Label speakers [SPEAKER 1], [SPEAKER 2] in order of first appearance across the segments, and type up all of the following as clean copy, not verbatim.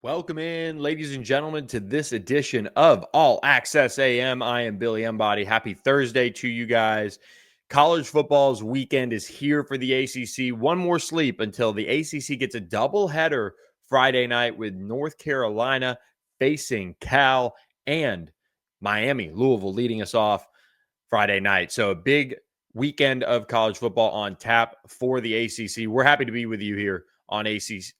[SPEAKER 1] Welcome in, ladies and gentlemen, to this edition of All Access AM. I am Billy Embody. Happy Thursday to you guys. College football's weekend is here for the ACC. One more sleep until the ACC gets a doubleheader Friday night with North Carolina facing Cal and Miami, Louisville leading us off Friday night. So a big weekend of college football on tap for the ACC. We're happy to be with you here on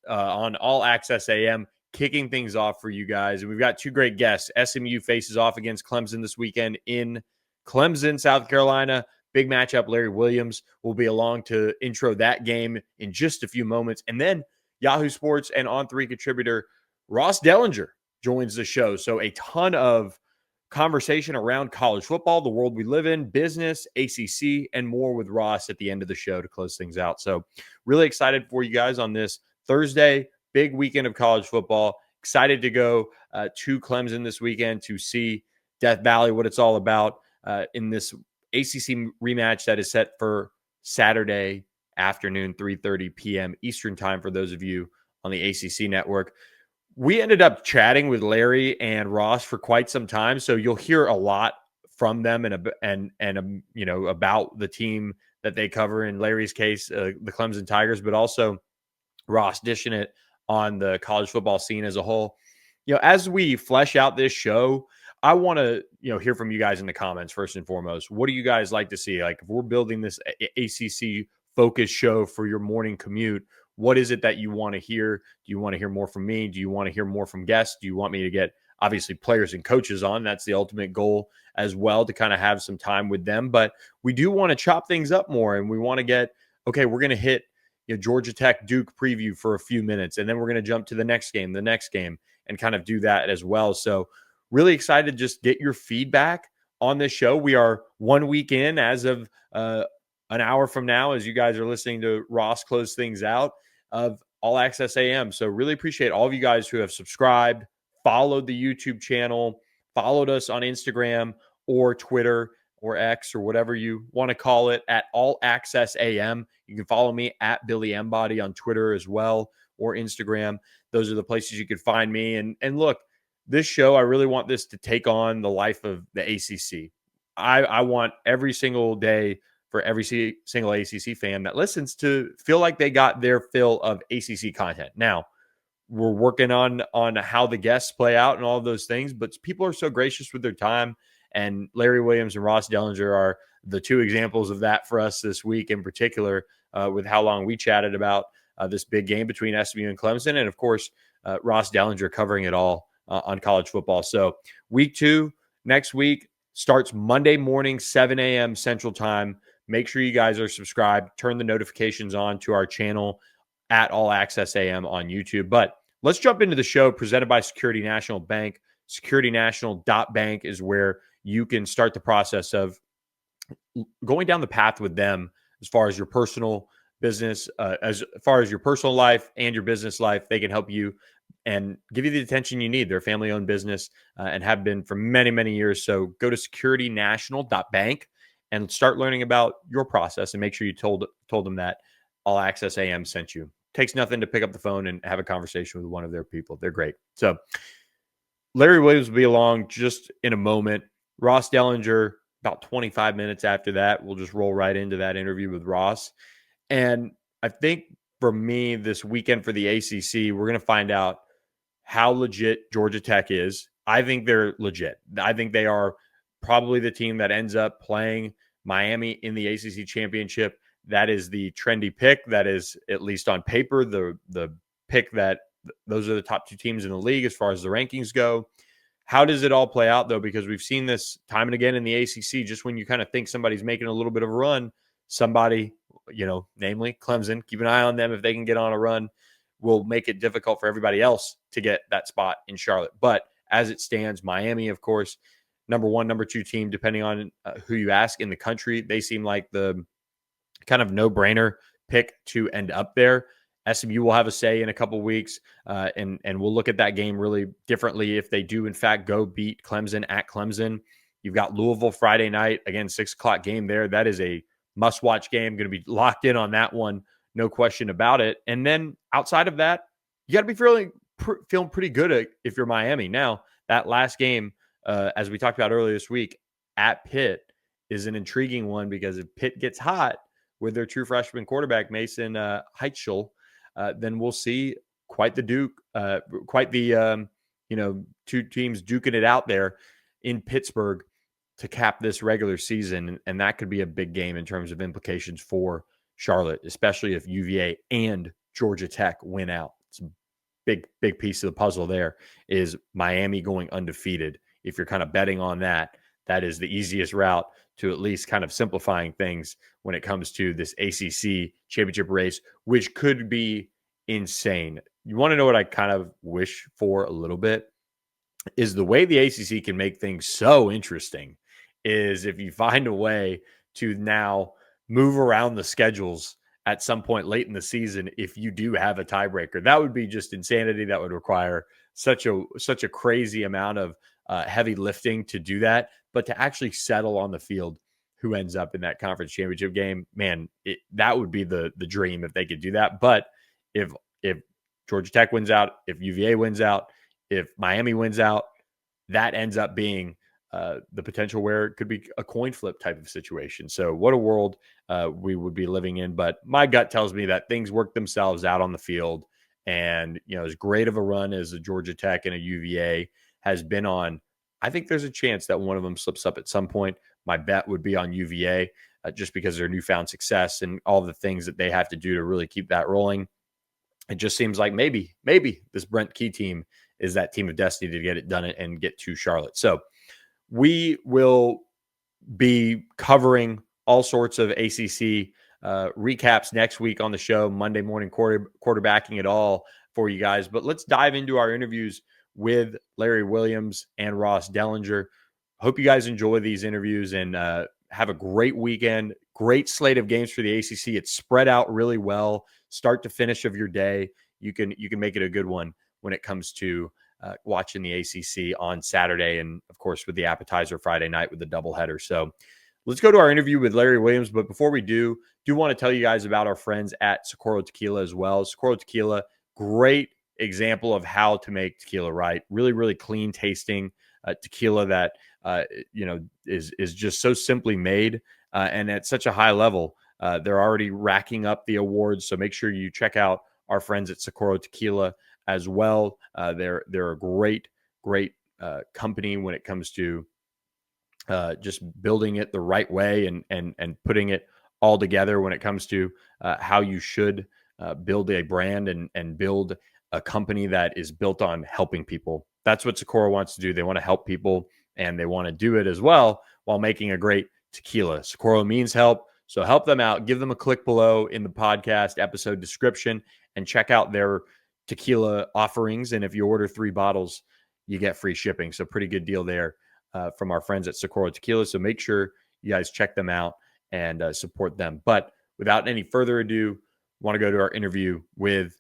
[SPEAKER 1] on All Access AM, kicking things off for you guys. And we've got two great guests. SMU faces off against Clemson this weekend in Clemson, South Carolina. Big matchup. Larry Williams will be along to intro that game in just a few moments. And then Yahoo Sports and On3 contributor Ross Dellenger joins the show. So a ton of conversation around college football, the world we live in, business, ACC, and more with Ross at the end of the show to close things out. So really excited for you guys on this Thursday, big weekend of college football. Excited to go to Clemson this weekend to see Death Valley, what it's all about in this ACC rematch that is set for Saturday afternoon, 3:30 p.m. Eastern time for those of you on the ACC network. We ended up chatting with Larry and Ross for quite some time, so you'll hear a lot from them and you know, about the team that they cover. In Larry's case, the Clemson Tigers, but also Ross dishing it on the college football scene as a whole. You know, as we flesh out this show, I want to, hear from you guys in the comments first and foremost. What do you guys like to see? Like, if we're building this ACC focused show for your morning commute, what is it that you want to hear? Do you want to hear more from me? Do you want to hear more from guests? Do you want me to get, obviously, players and coaches on? That's the ultimate goal as well, to kind of have some time with them. But we do want to chop things up more, and we want to get, okay, we're going to hit Georgia Tech Duke preview for a few minutes, and then we're going to jump to the next game, and kind of do that as well. So really excited to just get your feedback on this show. We are 1 week in as of an hour from now, as you guys are listening to Ross close things out, of All Access AM. So really appreciate all of you guys who have subscribed, followed the YouTube channel, followed us on Instagram or Twitter or X or whatever you want to call it, at All Access AM. You can follow me at Billy Embody on Twitter as well, or Instagram. Those are the places you could find me. And look, this show, I really want this to take on the life of the ACC. I want every single day for every single ACC fan that listens to feel like they got their fill of ACC content. Now, we're working on how the guests play out and all of those things, but people are so gracious with their time. And Larry Williams and Ross Dellenger are the two examples of that for us this week in particular, with how long we chatted about this big game between SMU and Clemson. And, of course, Ross Dellenger covering it all on college football. So week 2 next week starts Monday morning, 7 a.m. Central Time. Make sure you guys are subscribed. Turn the notifications on to our channel at All Access AM on YouTube. But let's jump into the show presented by Security National Bank. SecurityNational.bank is where you can start the process of going down the path with them as far as your personal business, as far as your personal life and your business life. They can help you and give you the attention you need. They're a family-owned business and have been for many, many years. So go to SecurityNational.bank and start learning about your process, and make sure you told them that All Access AM sent you. Takes nothing to pick up the phone and have a conversation with one of their people. They're great. So Larry Williams will be along just in a moment. Ross Dellenger, about 25 minutes after that. We'll just roll right into that interview with Ross. And I think for me, this weekend for the ACC, we're going to find out how legit Georgia Tech is. I think they're legit. I think they are probably the team that ends up playing Miami in the ACC Championship. That is the trendy pick. That is, at least on paper, the pick that those are the top 2 teams in the league as far as the rankings go. How does it all play out, though? Because we've seen this time and again in the ACC. Just when you kind of think somebody's making a little bit of a run, somebody, namely Clemson, keep an eye on them. If they can get on a run, will make it difficult for everybody else to get that spot in Charlotte. But as it stands, Miami, of course, number 1, number 2 team, depending on who you ask in the country. They seem like the kind of no-brainer pick to end up there. SMU will have a say in a couple weeks, and we'll look at that game really differently if they do, in fact, go beat Clemson at Clemson. You've got Louisville Friday night, again, 6 o'clock game there. That is a must-watch game. Going to be locked in on that one, no question about it. And then outside of that, you got to be feeling feeling pretty good if you're Miami. Now, that last game, as we talked about earlier this week, at Pitt is an intriguing one because if Pitt gets hot with their true freshman quarterback, Mason Heitschel, then we'll see quite the two teams duking it out there in Pittsburgh to cap this regular season. And that could be a big game in terms of implications for Charlotte, especially if UVA and Georgia Tech win out. It's a big piece of the puzzle there is Miami going undefeated. If you're kind of betting on that, that is the easiest route to at least kind of simplifying things when it comes to this ACC championship race, which could be insane. You want to know what I kind of wish for a little bit is the way the ACC can make things so interesting is if you find a way to now move around the schedules at some point late in the season, if you do have a tiebreaker, that would be just insanity. That would require such a crazy amount of heavy lifting to do that, but to actually settle on the field who ends up in that conference championship game, man, that would be the dream if they could do that. But if Georgia Tech wins out, if UVA wins out, if Miami wins out, that ends up being the potential where it could be a coin flip type of situation. So what a world we would be living in. But my gut tells me that things work themselves out on the field. And, as great of a run as a Georgia Tech and a UVA has been on, I think there's a chance that one of them slips up at some point. My bet would be on UVA just because of their newfound success and all the things that they have to do to really keep that rolling. It just seems like maybe this Brent Key team is that team of destiny to get it done and get to Charlotte. So we will be covering all sorts of ACC recaps next week on the show, Monday morning quarterbacking it all for you guys. But let's dive into our interviews with Larry Williams and Ross Dellenger. Hope you guys enjoy these interviews and have a great weekend. Great slate of games for the ACC. It's spread out really well, start to finish of your day. You can make it a good one when it comes to watching the ACC on Saturday, and of course with the appetizer Friday night with the doubleheader. So let's go to our interview with Larry Williams. But before we do want to tell you guys about our friends at Socorro Tequila as well. Socorro Tequila, great example of how to make tequila right. Really, really clean tasting tequila that is just so simply made and at such a high level. They're already racking up the awards, so make sure you check out our friends at Socorro Tequila as well. They're a great company when it comes to just building it the right way and putting it all together when it comes to how you should build a brand and build a company that is built on helping people. That's what Socorro wants to do. They want to help people, and they want to do it as well while making a great tequila. Socorro means help, so help them out. Give them a click below in the podcast episode description and check out their tequila offerings. And if you order 3 bottles, you get free shipping. So pretty good deal there from our friends at Socorro Tequila. So make sure you guys check them out and support them. But without any further ado, I want to go to our interview with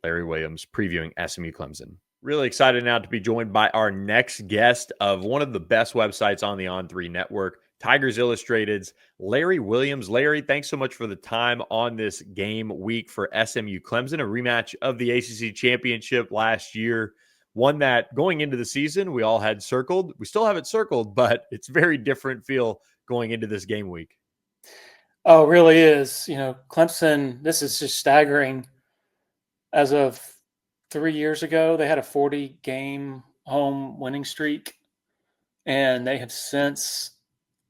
[SPEAKER 1] Larry Williams previewing SMU-Clemson. Really excited now to be joined by our next guest of one of the best websites on the On3 network, Tigers Illustrated's Larry Williams. Larry, thanks so much for the time on this game week for SMU-Clemson, a rematch of the ACC Championship last year. One that going into the season, we all had circled. We still have it circled, but it's very different feel going into this game week.
[SPEAKER 2] Oh, it really is. Clemson, this is just staggering. As of 3 years ago, they had a 40-game home winning streak, and they have since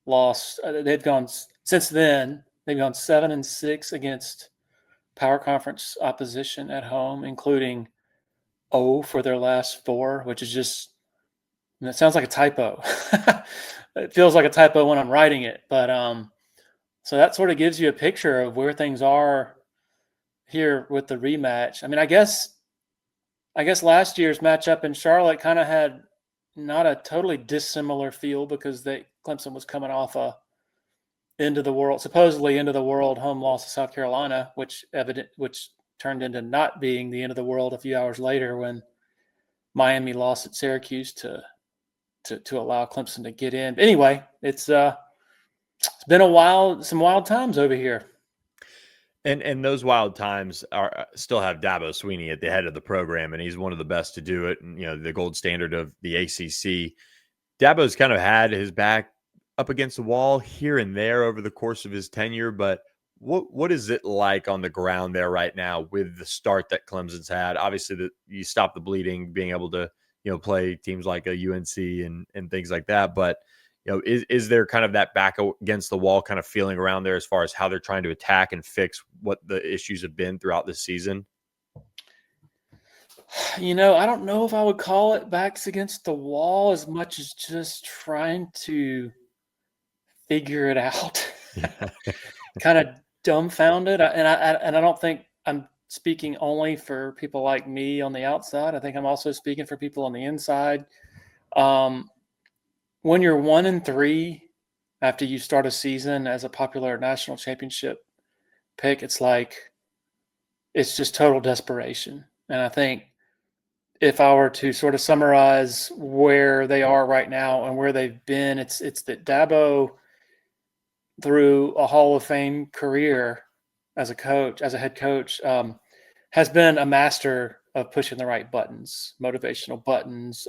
[SPEAKER 2] lost. Since then, they've gone 7-6 against power conference opposition at home, including 0 for their last 4, which is just, it sounds like a typo. It feels like a typo when I'm writing it, but so that sort of gives you a picture of where things are here with the rematch. I mean, I guess last year's matchup in Charlotte kind of had not a totally dissimilar feel because Clemson was coming off supposedly end of the world home loss to South Carolina, which turned into not being the end of the world a few hours later when Miami lost at Syracuse to allow Clemson to get in. But anyway, it's been a while, some wild times over here.
[SPEAKER 1] And those wild times are still have Dabo Sweeney at the head of the program, and he's one of the best to do it. And the gold standard of the ACC. Dabo's kind of had his back up against the wall here and there over the course of his tenure, but what is it like on the ground there right now with the start that Clemson's had? Obviously, you stop the bleeding, being able to play teams like a UNC and things like that. But is there kind of that back against the wall kind of feeling around there as far as how they're trying to attack and fix what the issues have been throughout this season?
[SPEAKER 2] I don't know if I would call it backs against the wall as much as just trying to figure it out.
[SPEAKER 1] Yeah.
[SPEAKER 2] Kind of dumbfounded. I don't think I'm speaking only for people like me on the outside. I think I'm also speaking for people on the inside. When you're 1-3 after you start a season as a popular national championship pick, it's just total desperation. And I think if I were to sort of summarize where they are right now and where they've been, it's that Dabo, through a Hall of Fame career as a head coach, has been a master of pushing the right buttons, motivational buttons,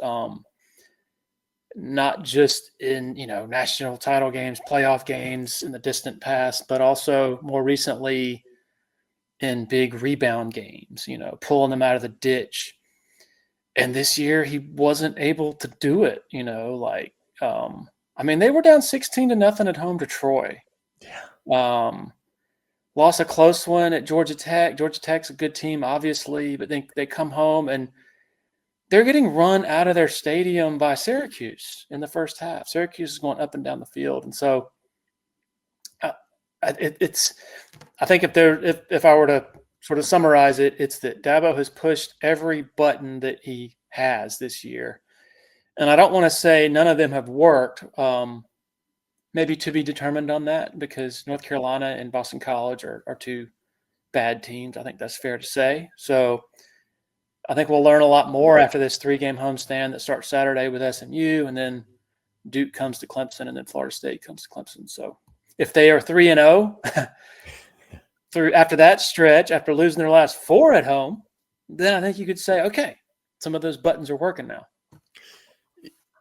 [SPEAKER 2] not just in, national title games, playoff games in the distant past, but also more recently in big rebound games, pulling them out of the ditch. And this year he wasn't able to do it, they were down 16-0 at home to Troy.
[SPEAKER 1] Yeah.
[SPEAKER 2] Lost a close one at Georgia Tech. Georgia Tech's a good team, obviously, but they come home and they're getting run out of their stadium by Syracuse in the first half. Syracuse is going up and down the field. And so I think if I were to sort of summarize it, it's that Dabo has pushed every button that he has this year. And I don't want to say none of them have worked. Maybe to be determined on that, because North Carolina and Boston College are two bad teams. I think that's fair to say. So I think we'll learn a lot more after this 3-game homestand that starts Saturday with SMU, and then Duke comes to Clemson, and then Florida State comes to Clemson. So if they are 3-0 through after that stretch, after losing their last 4 at home, then I think you could say, okay, some of those buttons are working now.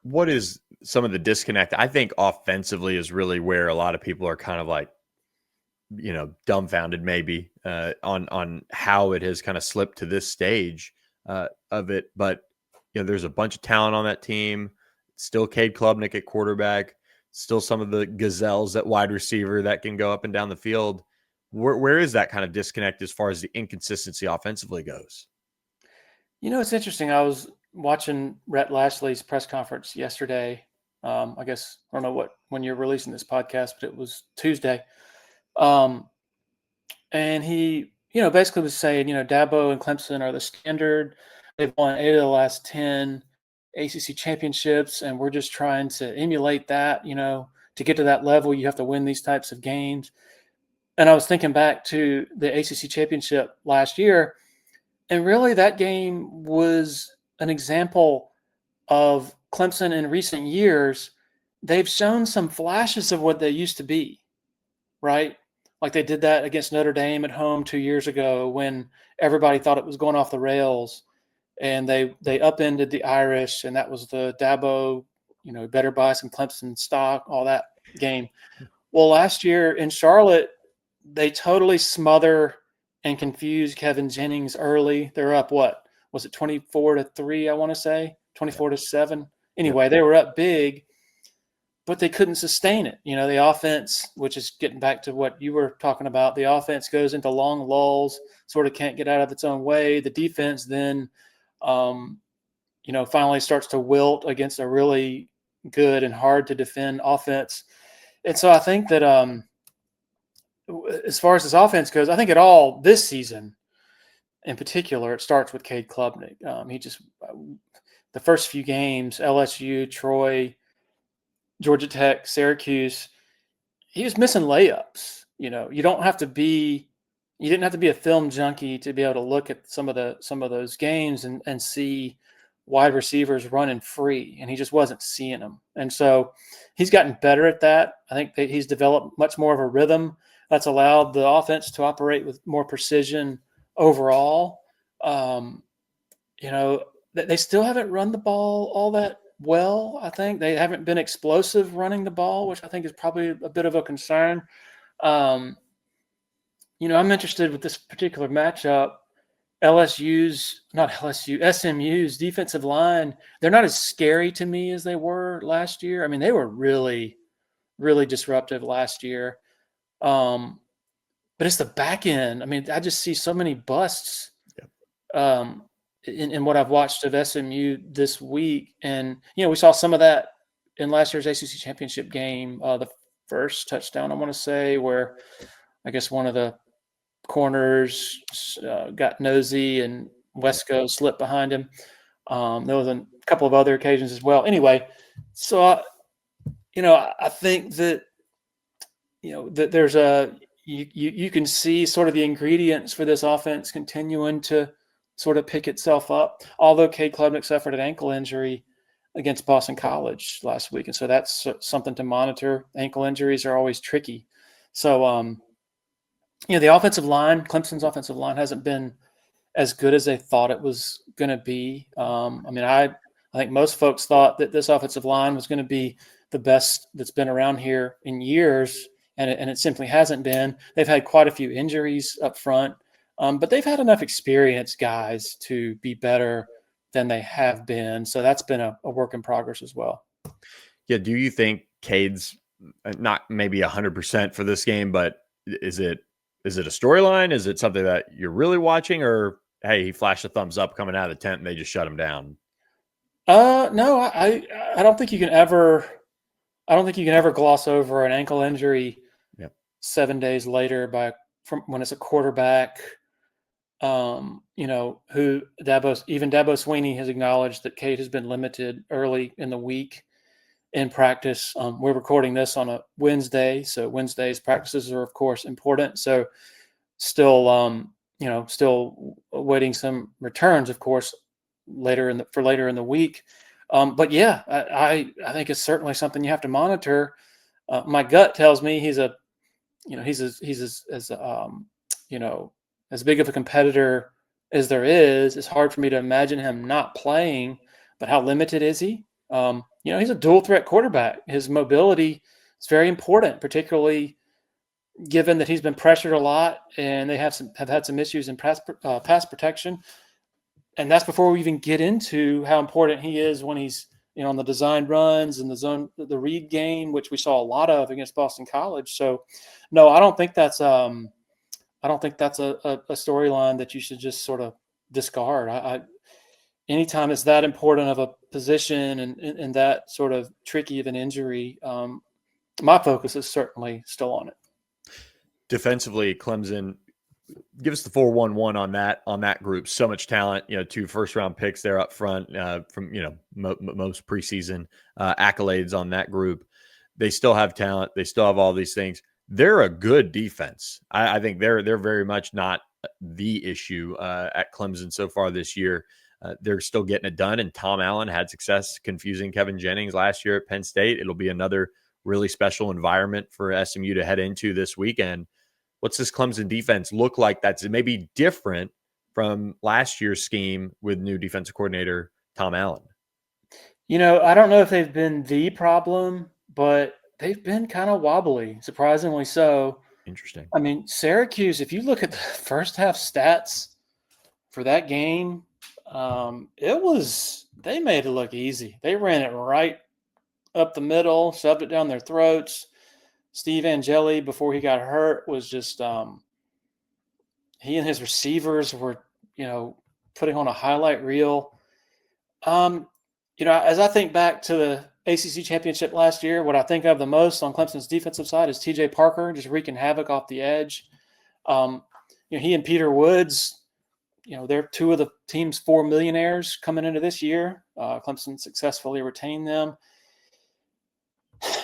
[SPEAKER 1] What is some of the disconnect? I think offensively is really where a lot of people are kind of like, dumbfounded maybe on how it has kind of slipped to this stage of it. But, there's a bunch of talent on that team. Still Cade Klubnik at quarterback, still some of the gazelles at wide receiver that can go up and down the field. Where is that kind of disconnect as far as the inconsistency offensively goes?
[SPEAKER 2] It's interesting. I was watching Rhett Lashley's press conference yesterday. I guess I don't know when you're releasing this podcast, but it was Tuesday. And he, basically was saying, Dabo and Clemson are the standard. They've won 8 of the last 10 ACC championships, and we're just trying to emulate that. To get to that level, you have to win these types of games. And I was thinking back to the ACC championship last year, and really that game was an example of Clemson in recent years. They've shown some flashes of what they used to be, right? Like they did that against Notre Dame at home 2 years ago when everybody thought it was going off the rails, and they upended the Irish, and that was the Dabo, better buy some Clemson stock, all that game. Well, last year in Charlotte, they totally smother and confuse Kevin Jennings early. They're up, what was it, 24-3? I want to say 24-7. Anyway, they were up big, but they couldn't sustain it. The offense, which is getting back to what you were talking about, the offense goes into long lulls, sort of can't get out of its own way. The defense then, finally starts to wilt against a really good and hard to defend offense. And so I think that as far as this offense goes, I think this season in particular, it starts with Cade Klubnik. He just the first few games, LSU, Troy, Georgia Tech, Syracuse, he was missing layups. You didn't have to be a film junkie to be able to look at some of those games and see wide receivers running free, and he just wasn't seeing them. And so he's gotten better at that. I think that he's developed much more of a rhythm That's allowed the offense to operate with more precision overall. They still haven't run the ball all that well. I think they haven't been explosive running the ball, which I think is probably a bit of a concern. I'm interested with this particular matchup. SMU's defensive line, they're not as scary to me as they were last year. I mean, they were really, really disruptive last year. But it's the back end. I mean, I just see so many busts in what I've watched of SMU this week. And, we saw some of that in last year's ACC Championship game, the first touchdown, I want to say, where I guess one of the corners got nosy and Wesco slipped behind him. There was a couple of other occasions as well. Anyway, so I think that that there's you can see sort of the ingredients for this offense continuing to sort of pick itself up. Although Cade Klubnik suffered an ankle injury against Boston College last week, and so that's something to monitor. Ankle injuries are always tricky. So the offensive line, Clemson's offensive line, hasn't been as good as they thought it was going to be. I think most folks thought that this offensive line was going to be the best that's been around here in years, and it simply hasn't been. They've had quite a few injuries up front, but they've had enough experienced guys to be better than they have been. So that's been a work in progress as well.
[SPEAKER 1] Yeah. Do you think Cade's not maybe 100% for this game, but is it a storyline? Is it something that you're really watching, or hey, he flashed a thumbs up coming out of the tent and they just shut him down?
[SPEAKER 2] No, I don't think you can ever. I don't think you can ever gloss over an ankle injury 7 days later from when it's a quarterback. Who Dabo Sweeney has acknowledged that Cade has been limited early in the week in practice. We're recording this on a Wednesday, so Wednesdays practices are of course important. So still awaiting some returns, of course, later in the week. But yeah, I think it's certainly something you have to monitor. My gut tells me he's as big of a competitor as there is. It's hard for me to imagine him not playing, but how limited is he? He's a dual threat quarterback. His mobility is very important, particularly given that he's been pressured a lot and they have had some issues in pass protection. And that's before we even get into how important he is when he's on the design runs and the read game, which we saw a lot of against Boston College. So, no, I don't think that's a storyline that you should just sort of discard. Anytime it's that important of a position and that sort of tricky of an injury, my focus is certainly still on it.
[SPEAKER 1] Defensively, Clemson, give us the 4-1-1 on that group. So much talent, 2 first-round picks there up front from most preseason accolades on that group. They still have talent. They still have all these things. They're a good defense. I think they're very much not the issue at Clemson so far this year. They're still getting it done, and Tom Allen had success confusing Kevin Jennings last year at Penn State. It'll be another really special environment for SMU to head into this weekend. What's this Clemson defense look like that's maybe different from last year's scheme with new defensive coordinator Tom Allen?
[SPEAKER 2] I don't know if they've been the problem, but they've been kind of wobbly, surprisingly so.
[SPEAKER 1] Interesting.
[SPEAKER 2] I mean, Syracuse, if you look at the first half stats for that game, they made it look easy. They ran it right up the middle, shoved it down their throats. Steve Angeli, before he got hurt, was just he and his receivers were, putting on a highlight reel. As I think back to the ACC Championship last year, what I think of the most on Clemson's defensive side is TJ Parker just wreaking havoc off the edge. He and Peter Woods, they're 2 of the team's 4 millionaires coming into this year. Clemson successfully retained them.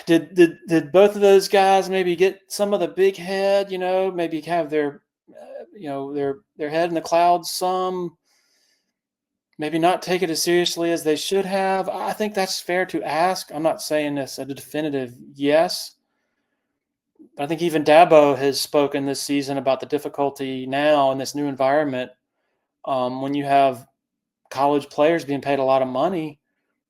[SPEAKER 2] Did both of those guys maybe get some of the big head? Maybe have their head in the clouds some. Maybe not take it as seriously as they should have. I think that's fair to ask. I'm not saying this a definitive yes. I think even Dabo has spoken this season about the difficulty now in this new environment. When you have college players being paid a lot of money,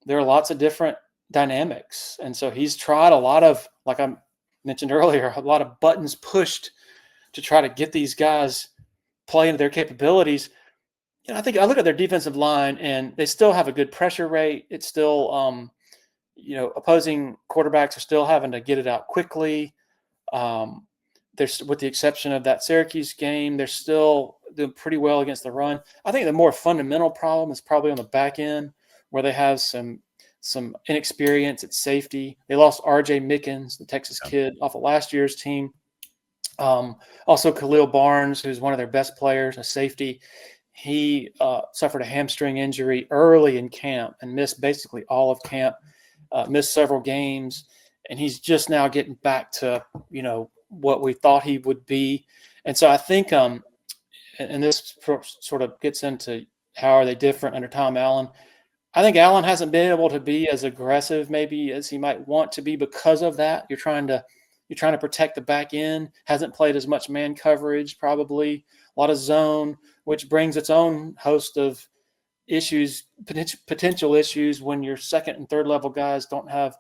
[SPEAKER 2] there are lots of different dynamics. And so he's tried a lot of, like I mentioned earlier, a lot of buttons pushed to try to get these guys play into their capabilities. I think I look at their defensive line and they still have a good pressure rate. It's still, opposing quarterbacks are still having to get it out quickly. There's, with the exception of that Syracuse game, they're still doing pretty well against the run. I think the more fundamental problem is probably on the back end, where they have some inexperience at safety. They lost R.J. Mickens, the Texas kid, off of last year's team. Also, Khalil Barnes, who's one of their best players, a safety. He suffered a hamstring injury early in camp and missed basically all of camp, missed several games, and he's just now getting back to, what we thought he would be. And so I think, and this sort of gets into how are they different under Tom Allen. I think Allen hasn't been able to be as aggressive maybe as he might want to be because of that. You're trying to protect the back end, hasn't played as much man coverage, probably a lot of zone, which brings its own host of issues, potential issues when your second and third level guys don't have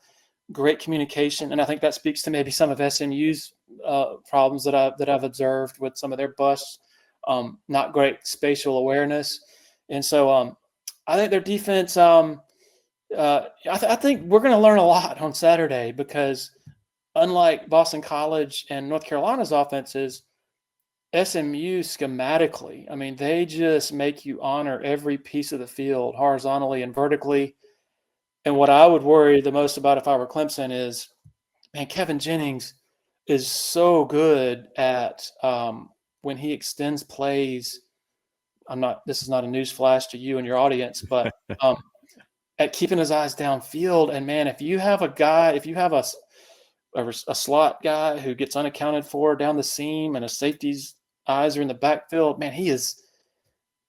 [SPEAKER 2] great communication. And I think that speaks to maybe some of SMU's problems that I've observed with some of their busts, not great spatial awareness. And so I think their defense, I think we're going to learn a lot on Saturday, because unlike Boston College and North Carolina's offenses, SMU schematically, I mean, they just make you honor every piece of the field horizontally and vertically. And what I would worry the most about if I were Clemson is, man, Kevin Jennings is so good at when he extends plays. This is not a news flash to you and your audience, but at keeping his eyes downfield. And man, if you have a slot guy who gets unaccounted for down the seam and a safety's eyes are in the backfield, man, he is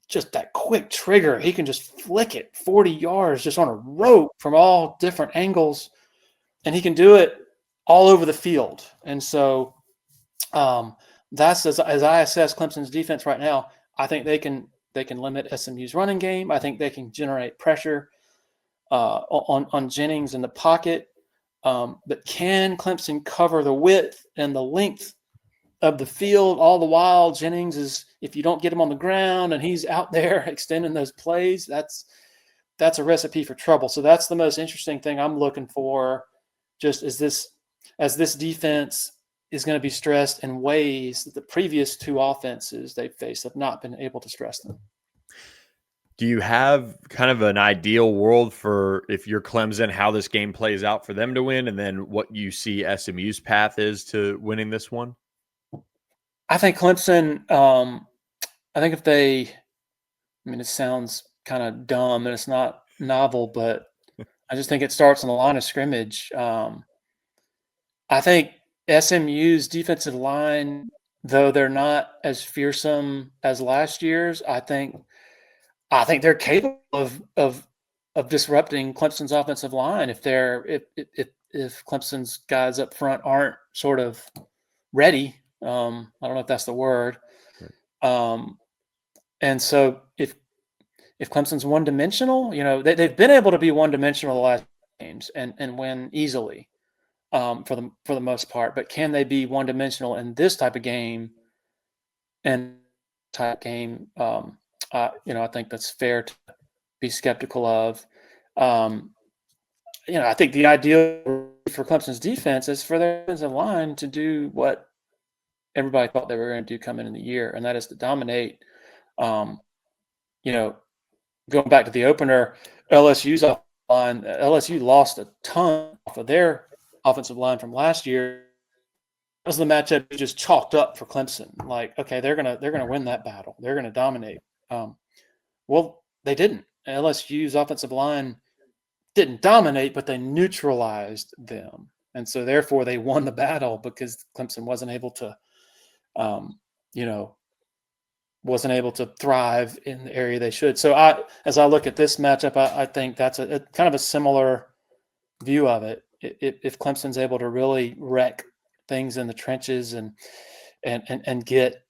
[SPEAKER 2] just that quick trigger. He can just flick it 40 yards just on a rope from all different angles, and he can do it all over the field. And so that's as I assess Clemson's defense right now. I think they can limit SMU's running game. I think they can generate pressure on Jennings in the pocket. But can Clemson cover the width and the length of the field? All the while, Jennings is, if you don't get him on the ground and he's out there extending those plays, that's a recipe for trouble. So that's the most interesting thing I'm looking for, just as this defense is going to be stressed in ways that the previous two offenses they've faced have not been able to stress them.
[SPEAKER 1] Do you have kind of an ideal world for, if you're Clemson, how this game plays out for them to win, and then what you see SMU's path is to winning this one?
[SPEAKER 2] I think Clemson, I think it sounds kind of dumb and it's not novel, but I just think it starts on the line of scrimmage. I think SMU's defensive line, though they're not as fearsome as last year's, I think they're capable of disrupting Clemson's offensive line if Clemson's guys up front aren't sort of ready. I don't know if that's the word. And so if Clemson's one-dimensional, they've been able to be one-dimensional the last games and win easily for the most part. But can they be one-dimensional in this type of game? And I think that's fair to be skeptical of. I think the ideal for Clemson's defense is for their defensive line to do what everybody thought they were going to do coming in the year, and that is to dominate. Going back to the opener, LSU's line, LSU lost a ton off of their offensive line from last year. That was the matchup just chalked up for Clemson. Like, okay, they're gonna win that battle. They're gonna dominate. Well, they didn't. LSU's offensive line didn't dominate, but they neutralized them, and so therefore they won the battle because Clemson wasn't able to, wasn't able to thrive in the area they should. So as I look at this matchup, I think that's a kind of a similar view of it. If Clemson's able to really wreck things in the trenches and get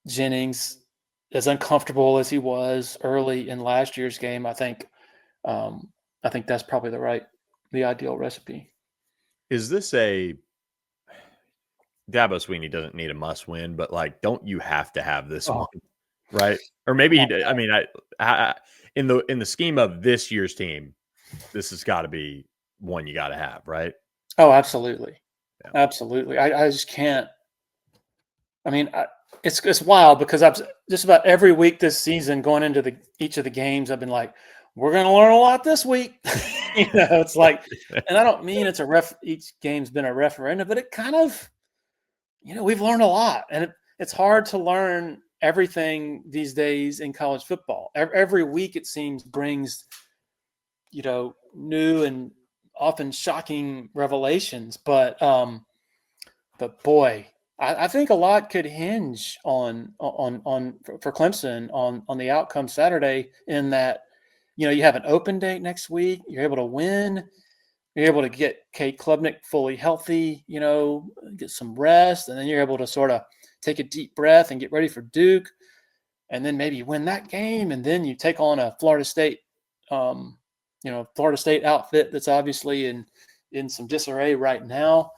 [SPEAKER 2] Jennings, as uncomfortable as he was early in last year's game. I think that's probably the ideal recipe.
[SPEAKER 1] Is this a Dabo Swinney doesn't need a must win, but like, don't you have to have this one, right? Or maybe I mean, in the scheme of this year's team, this has got to be one you got to have, right?
[SPEAKER 2] Oh, absolutely,
[SPEAKER 1] Yeah.
[SPEAKER 2] absolutely. I just can't. I mean, it's wild because I've just about every week this season going into each of the games, I've been like, we're going to learn a lot this week. It's like, and I don't mean each game's been a referendum, but it kind of, we've learned a lot, and it's hard to learn everything these days in college football. Every week it seems brings, new and often shocking revelations, but boy, I think a lot could hinge on for Clemson on the outcome Saturday, in that, you have an open date next week. You're able to win. You're able to get Kate Klubnik fully healthy, get some rest, and then you're able to sort of take a deep breath and get ready for Duke, and then maybe win that game, and then you take on a Florida State, Florida State outfit that's obviously in some disarray right now.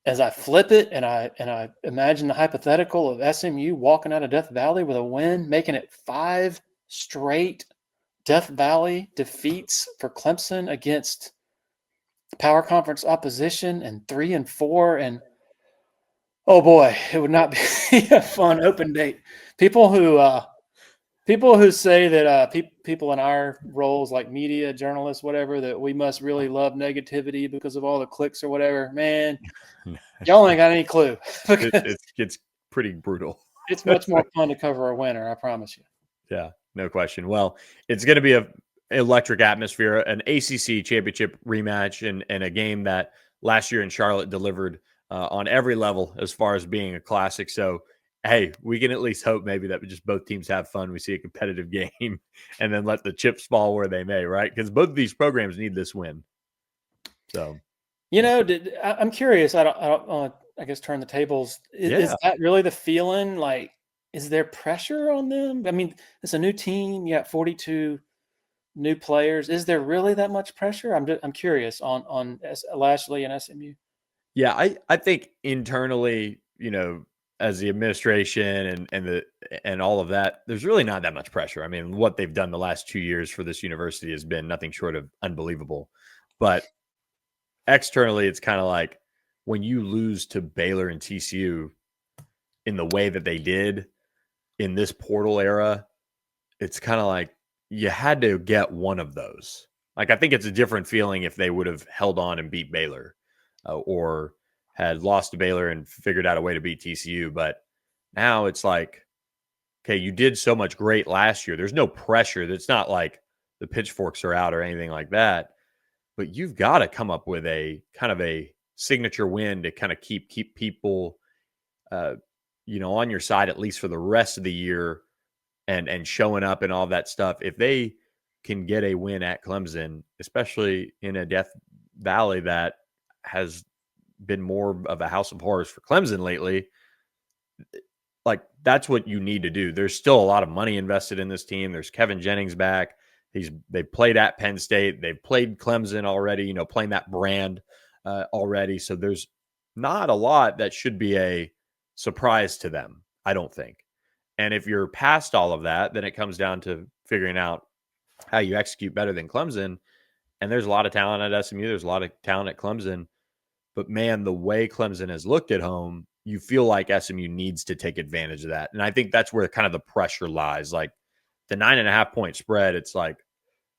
[SPEAKER 2] As I flip it and I imagine the hypothetical of SMU walking out of Death Valley with a win, making it 5 straight Death Valley defeats for Clemson against power conference opposition, and 3-4, and oh boy, it would not be a fun open date. People who say that people in our roles, like media journalists, whatever, that we must really love negativity because of all the clicks or whatever, man, y'all ain't got any clue.
[SPEAKER 1] It gets pretty brutal.
[SPEAKER 2] It's much more fun to cover a winner, I promise you.
[SPEAKER 1] Yeah, no question. Well, it's going to be a electric atmosphere, an ACC championship rematch, and a game that last year in Charlotte delivered on every level as far as being a classic. So, hey, we can at least hope maybe that just both teams have fun. We see a competitive game, and then let the chips fall where they may, right? Because both of these programs need this win. So,
[SPEAKER 2] I'm curious. I don't I guess turn the tables. Is that really the feeling? Like, is there pressure on them? I mean, it's a new team. You got 42 new players. Is there really that much pressure? I'm curious on Lashley and SMU.
[SPEAKER 1] Yeah, I think internally, as the administration and all of that, there's really not that much pressure. I mean, what they've done the last 2 years for this university has been nothing short of unbelievable. But externally, it's kind of like when you lose to Baylor and TCU in the way that they did in this portal era, it's kind of like you had to get one of those. Like, I think it's a different feeling if they would have held on and beat Baylor or had lost to Baylor and figured out a way to beat TCU. But now it's like, okay, you did so much great last year. There's no pressure. It's not like the pitchforks are out or anything like that. But you've got to come up with a kind of a signature win to kind of keep people, on your side, at least for the rest of the year, and showing up and all that stuff. If they can get a win at Clemson, especially in a Death Valley that has been more of a house of horrors for Clemson lately, like, that's what you need to do. There's still a lot of money invested in this team. There's Kevin Jennings back. They played at Penn State. They've played Clemson already, playing that brand already. So there's not a lot that should be a surprise to them, I don't think. And if you're past all of that, then it comes down to figuring out how you execute better than Clemson. And there's a lot of talent at SMU. There's a lot of talent at Clemson. But, man, the way Clemson has looked at home, you feel like SMU needs to take advantage of that. And I think that's where kind of the pressure lies. Like, the 9.5-point spread, it's like,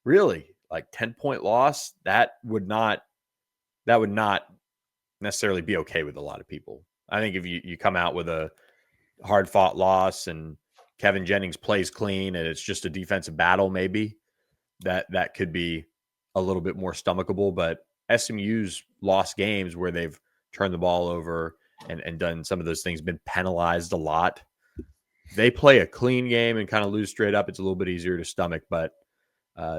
[SPEAKER 1] really? Like, 10-point loss? That would not necessarily be okay with a lot of people. I think if you come out with a hard-fought loss and Kevin Jennings plays clean and it's just a defensive battle, maybe that could be a little bit more stomachable. But SMU's lost games where they've turned the ball over and done some of those things, been penalized a lot. They play a clean game and kind of lose straight up. It's a little bit easier to stomach, but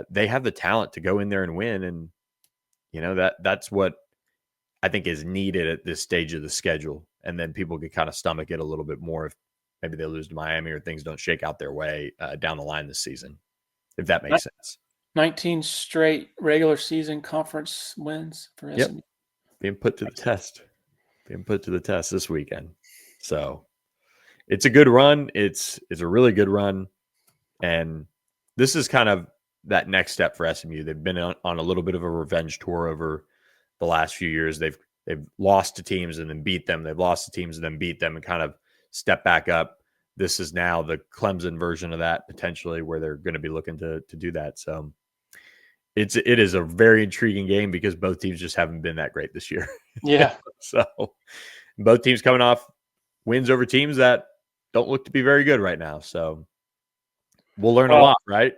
[SPEAKER 1] they have the talent to go in there and win. And, that's what I think is needed at this stage of the schedule. And then people could kind of stomach it a little bit more if maybe they lose to Miami or things don't shake out their way down the line this season, if that makes sense.
[SPEAKER 2] 19 straight regular season conference wins for SMU.
[SPEAKER 1] Yep. Being put to the test. Being put to the test this weekend. So it's a good run. It's a really good run. And this is kind of that next step for SMU. They've been on a little bit of a revenge tour over the last few years. They've lost to teams and then beat them. They've lost to teams and then beat them and kind of step back up. This is now the Clemson version of that, potentially, where they're going to be looking to do that. So it is a very intriguing game because both teams just haven't been that great this year.
[SPEAKER 2] Yeah.
[SPEAKER 1] So both teams coming off wins over teams that don't look to be very good right now. So we'll learn a lot, right?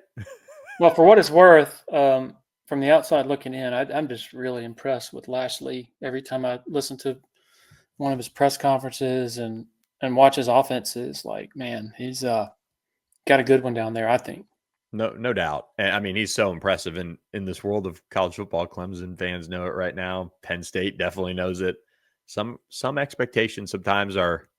[SPEAKER 2] Well, for what it's worth, from the outside looking in, I'm just really impressed with Lashley. Every time I listen to one of his press conferences and watch his offenses, like, man, he's got a good one down there, I think.
[SPEAKER 1] No doubt. And I mean, he's so impressive in this world of college football. Clemson fans know it right now. Penn State definitely knows it. Some expectations sometimes are,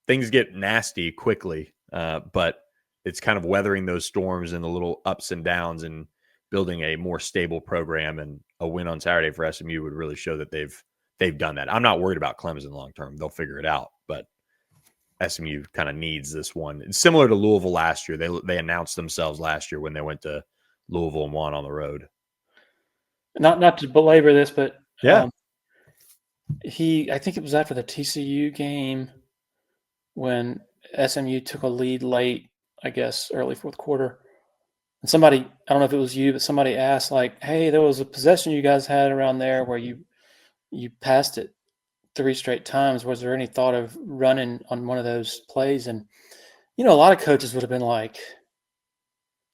[SPEAKER 1] things get nasty quickly, but it's kind of weathering those storms and the little ups and downs and building a more stable program. And a win on Saturday for SMU would really show that they've done that. I'm not worried about Clemson long term; they'll figure it out. But SMU kind of needs this one. It's similar to Louisville last year. They announced themselves last year when they went to Louisville and won on the road.
[SPEAKER 2] Not to belabor this, but
[SPEAKER 1] yeah,
[SPEAKER 2] I think it was after the TCU game when SMU took a lead late, I guess early fourth quarter. And somebody, I don't know if it was you, but somebody asked, like, hey, there was a possession you guys had around there where you passed it 3 straight times. Was there any thought of running on one of those plays? And, a lot of coaches would have been like,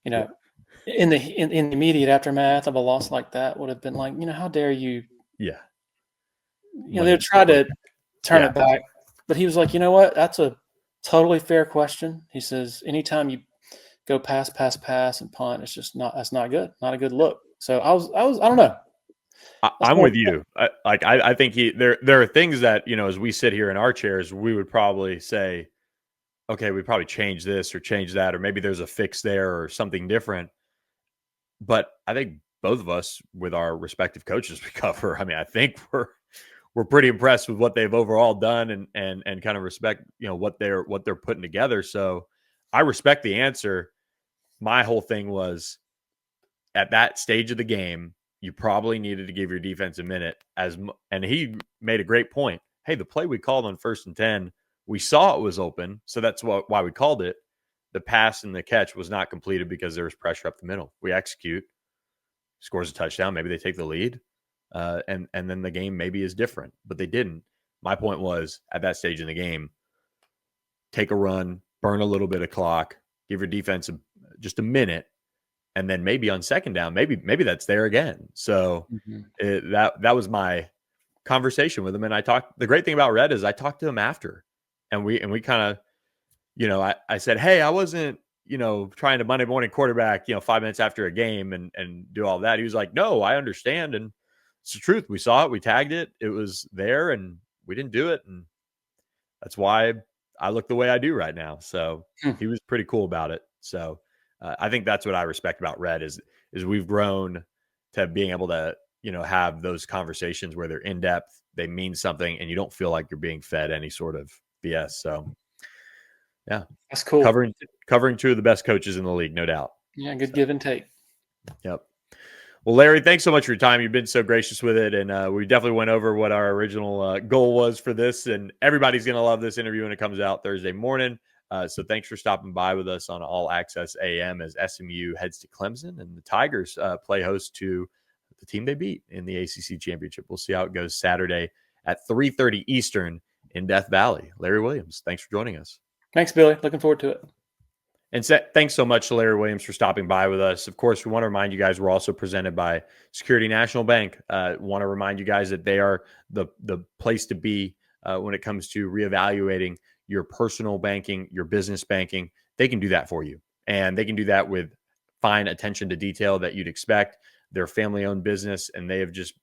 [SPEAKER 2] in the immediate aftermath of a loss like that, would have been like, how dare you?
[SPEAKER 1] Yeah.
[SPEAKER 2] They tried to turn it back. But he was like, you know what? That's a totally fair question. He says, anytime you go pass, and punt, it's just that's not good. Not a good look. So I don't know.
[SPEAKER 1] I'm with you. I think there are things that, as we sit here in our chairs, we would probably say, okay, we probably change this or change that, or maybe there's a fix there or something different. But I think both of us, with our respective coaches we cover, I mean, I think we're pretty impressed with what they've overall done and kind of respect, what they're putting together. So I respect the answer. My whole thing was at that stage of the game, you probably needed to give your defense a minute. And he made a great point. Hey, the play we called on 1st and 10, we saw it was open, so that's why we called it. The pass and the catch was not completed because there was pressure up the middle. We execute, scores a touchdown. Maybe they take the lead, and then the game maybe is different. But they didn't. My point was, at that stage in the game, take a run, burn a little bit of clock, give your defense just a minute, and then maybe on 2nd down, maybe that's there again. So that was my conversation with him. And the great thing about Red is I talked to him after, and we kind of, I said, hey, I wasn't, trying to Monday morning quarterback, 5 minutes after a game and do all that. He was like, no, I understand. And it's the truth. We saw it. We tagged it. It was there and we didn't do it. And that's why I look the way I do right now. So he was pretty cool about it. So I think that's what I respect about Red is we've grown to being able to, have those conversations where they're in depth, they mean something, and you don't feel like you're being fed any sort of BS. So yeah,
[SPEAKER 2] that's cool.
[SPEAKER 1] Covering 2 of the best coaches in the league, no doubt.
[SPEAKER 2] Yeah, good give and take.
[SPEAKER 1] Yep. Well, Larry, thanks so much for your time. You've been so gracious with it, and we definitely went over what our original goal was for this. And everybody's going to love this interview when it comes out Thursday morning. So thanks for stopping by with us on All Access AM as SMU heads to Clemson and the Tigers play host to the team they beat in the ACC Championship. We'll see how it goes Saturday at 3:30 Eastern in Death Valley. Larry Williams, thanks for joining us.
[SPEAKER 2] Thanks, Billy. Looking forward to it.
[SPEAKER 1] And thanks so much to Larry Williams for stopping by with us. Of course, we want to remind you guys we're also presented by Security National Bank. Want to remind you guys that they are the place to be when it comes to reevaluating your personal banking, your business banking. They can do that for you. And they can do that with fine attention to detail that you'd expect. They're a family-owned business, and they have just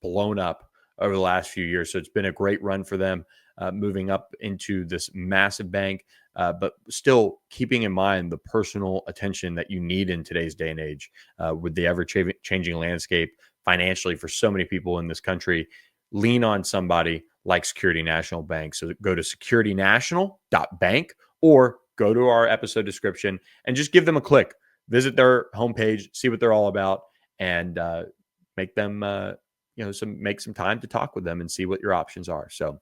[SPEAKER 1] blown up over the last few years. So it's been a great run for them, moving up into this massive bank, but still keeping in mind the personal attention that you need in today's day and age, with the ever-changing landscape financially for so many people in this country. Lean on somebody like Security National Bank. So go to securitynational.bank or go to our episode description and just give them a click. Visit their homepage, see what they're all about, and make them, make some time to talk with them and see what your options are. So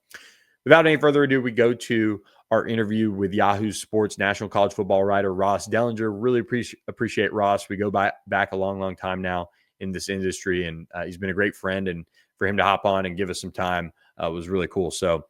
[SPEAKER 1] without any further ado, we go to our interview with Yahoo Sports national college football writer Ross Dellenger. Really appreciate Ross. We go back a long time now in this industry, and he's been a great friend. And for him to hop on and give us some time was really cool. So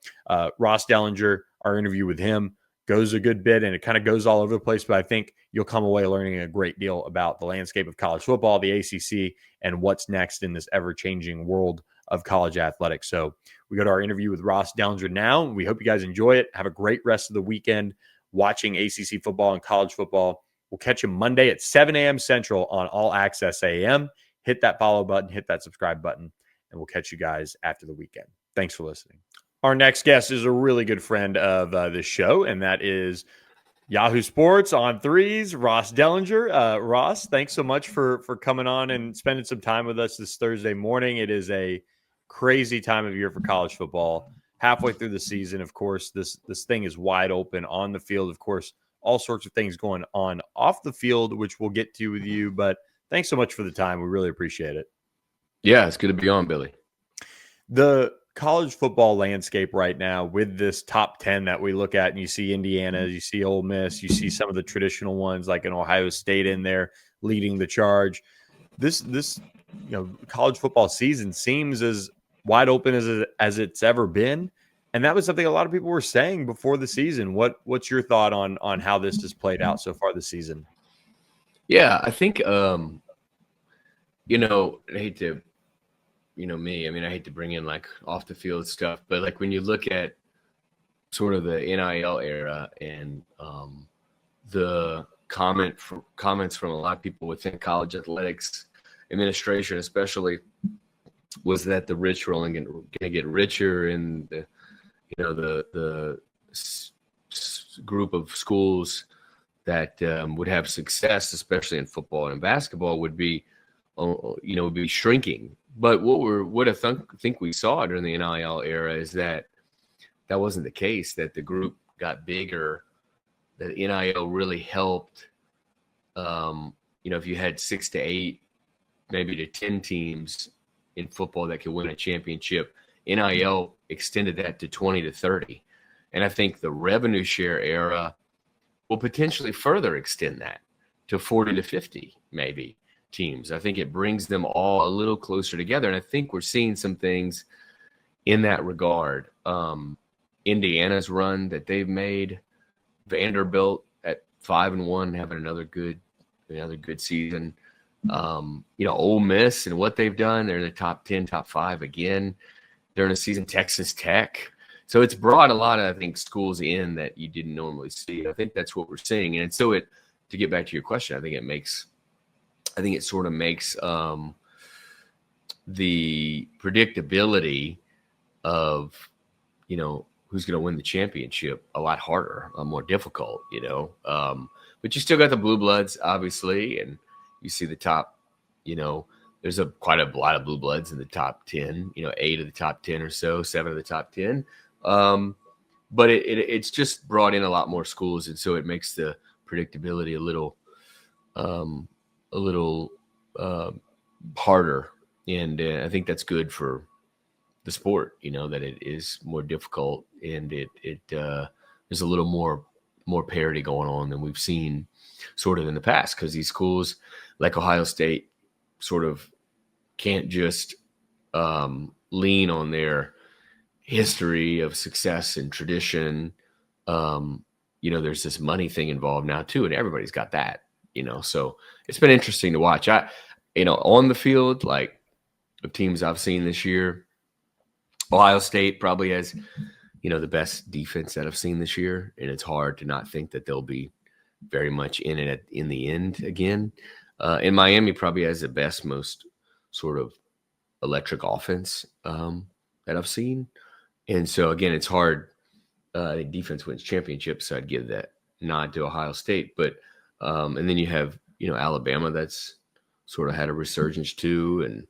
[SPEAKER 1] Ross Dellenger, our interview with him goes a good bit, and it kind of goes all over the place, but I think you'll come away learning a great deal about the landscape of college football, the ACC, and what's next in this ever-changing world of college athletics. So we go to our interview with Ross Dellenger now. We hope you guys enjoy it. Have a great rest of the weekend watching ACC football and college football. We'll catch you Monday at 7 a.m. Central on All Access AM. Hit that follow button, hit that subscribe button, and we'll catch you guys after the weekend. Thanks for listening. Our next guest is a really good friend of this show, and that is Yahoo Sports on threes, Ross Dellenger. Ross, thanks so much for coming on and spending some time with us this Thursday morning. It is a crazy time of year for college football. Halfway through the season, of course, this thing is wide open on the field. Of course, all sorts of things going on off the field, which we'll get to with you. But thanks so much for the time. We really appreciate it.
[SPEAKER 3] Yeah, it's good to be on, Billy.
[SPEAKER 1] The college football landscape right now, with this top 10 that we look at, and you see Indiana, you see Ole Miss, you see some of the traditional ones like an Ohio State in there leading the charge. This college football season seems as wide open as it's ever been, and that was something a lot of people were saying before the season. What's your thought on how this has played out so far this season?
[SPEAKER 3] Yeah, I think I hate to I hate to bring in like off the field stuff, but like when you look at sort of the NIL era and the comments from a lot of people within college athletics administration, especially, was that the rich were only going to get richer, and the group of schools that would have success, especially in football and basketball, would be shrinking. But what I think we saw during the NIL era is that wasn't the case, that the group got bigger, that NIL really helped. If you had 6 to 8, maybe to 10 teams in football that could win a championship, NIL extended that to 20 to 30. And I think the revenue share era will potentially further extend that to 40 to 50, maybe, teams. I think it brings them all a little closer together, and I think we're seeing some things in that regard. Indiana's run that they've made, Vanderbilt at 5-1 having another good season. Ole Miss and what they've done, they're in the top 10, top 5 again during the season. Texas Tech. So it's brought a lot of, I think, schools in that you didn't normally see. I think that's what we're seeing. And so to get back to your question, I think it sort of makes the predictability of, who's going to win the championship a lot harder, more difficult, but you still got the blue bloods, obviously. And you see the top, there's quite a lot of blue bloods in the top 10, 8 of the top 10 or so, 7 of the top 10. But it's just brought in a lot more schools. And so it makes the predictability a little harder, and I think that's good for the sport, that it is more difficult, and there's a little more parity going on than we've seen sort of in the past, because these schools like Ohio State sort of can't just lean on their history of success and tradition. There's this money thing involved now too, and everybody's got that. So it's been interesting to watch. On the field, like the teams I've seen this year, Ohio State probably has, the best defense that I've seen this year. And it's hard to not think that they'll be very much in it in the end again. And Miami probably has the best, most sort of electric offense that I've seen. And so, again, it's hard. Defense wins championships, so I'd give that nod to Ohio State. But and then you have, Alabama that's sort of had a resurgence too, and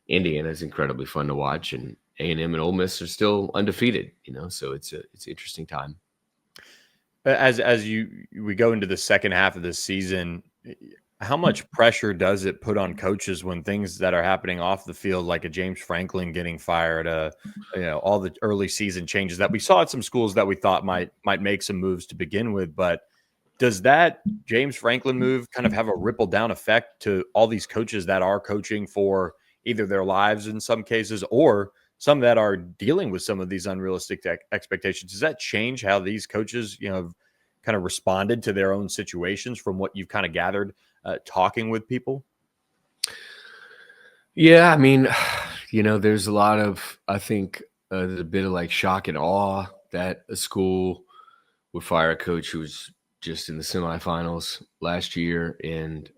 [SPEAKER 3] Indiana is incredibly fun to watch, and A&M and Ole Miss are still undefeated. So it's an interesting time.
[SPEAKER 1] As we go into the second half of this season, how much pressure does it put on coaches when things that are happening off the field, like a James Franklin getting fired, all the early season changes that we saw at some schools that we thought might make some moves to begin with, but does that James Franklin move kind of have a ripple down effect to all these coaches that are coaching for either their lives in some cases, or some that are dealing with some of these unrealistic expectations? Does that change how these coaches, have kind of responded to their own situations from what you've kind of gathered talking with people?
[SPEAKER 3] Yeah, I mean, there's a lot of, I think, there's a bit of like shock and awe that a school would fire a coach who was just in the semifinals last year and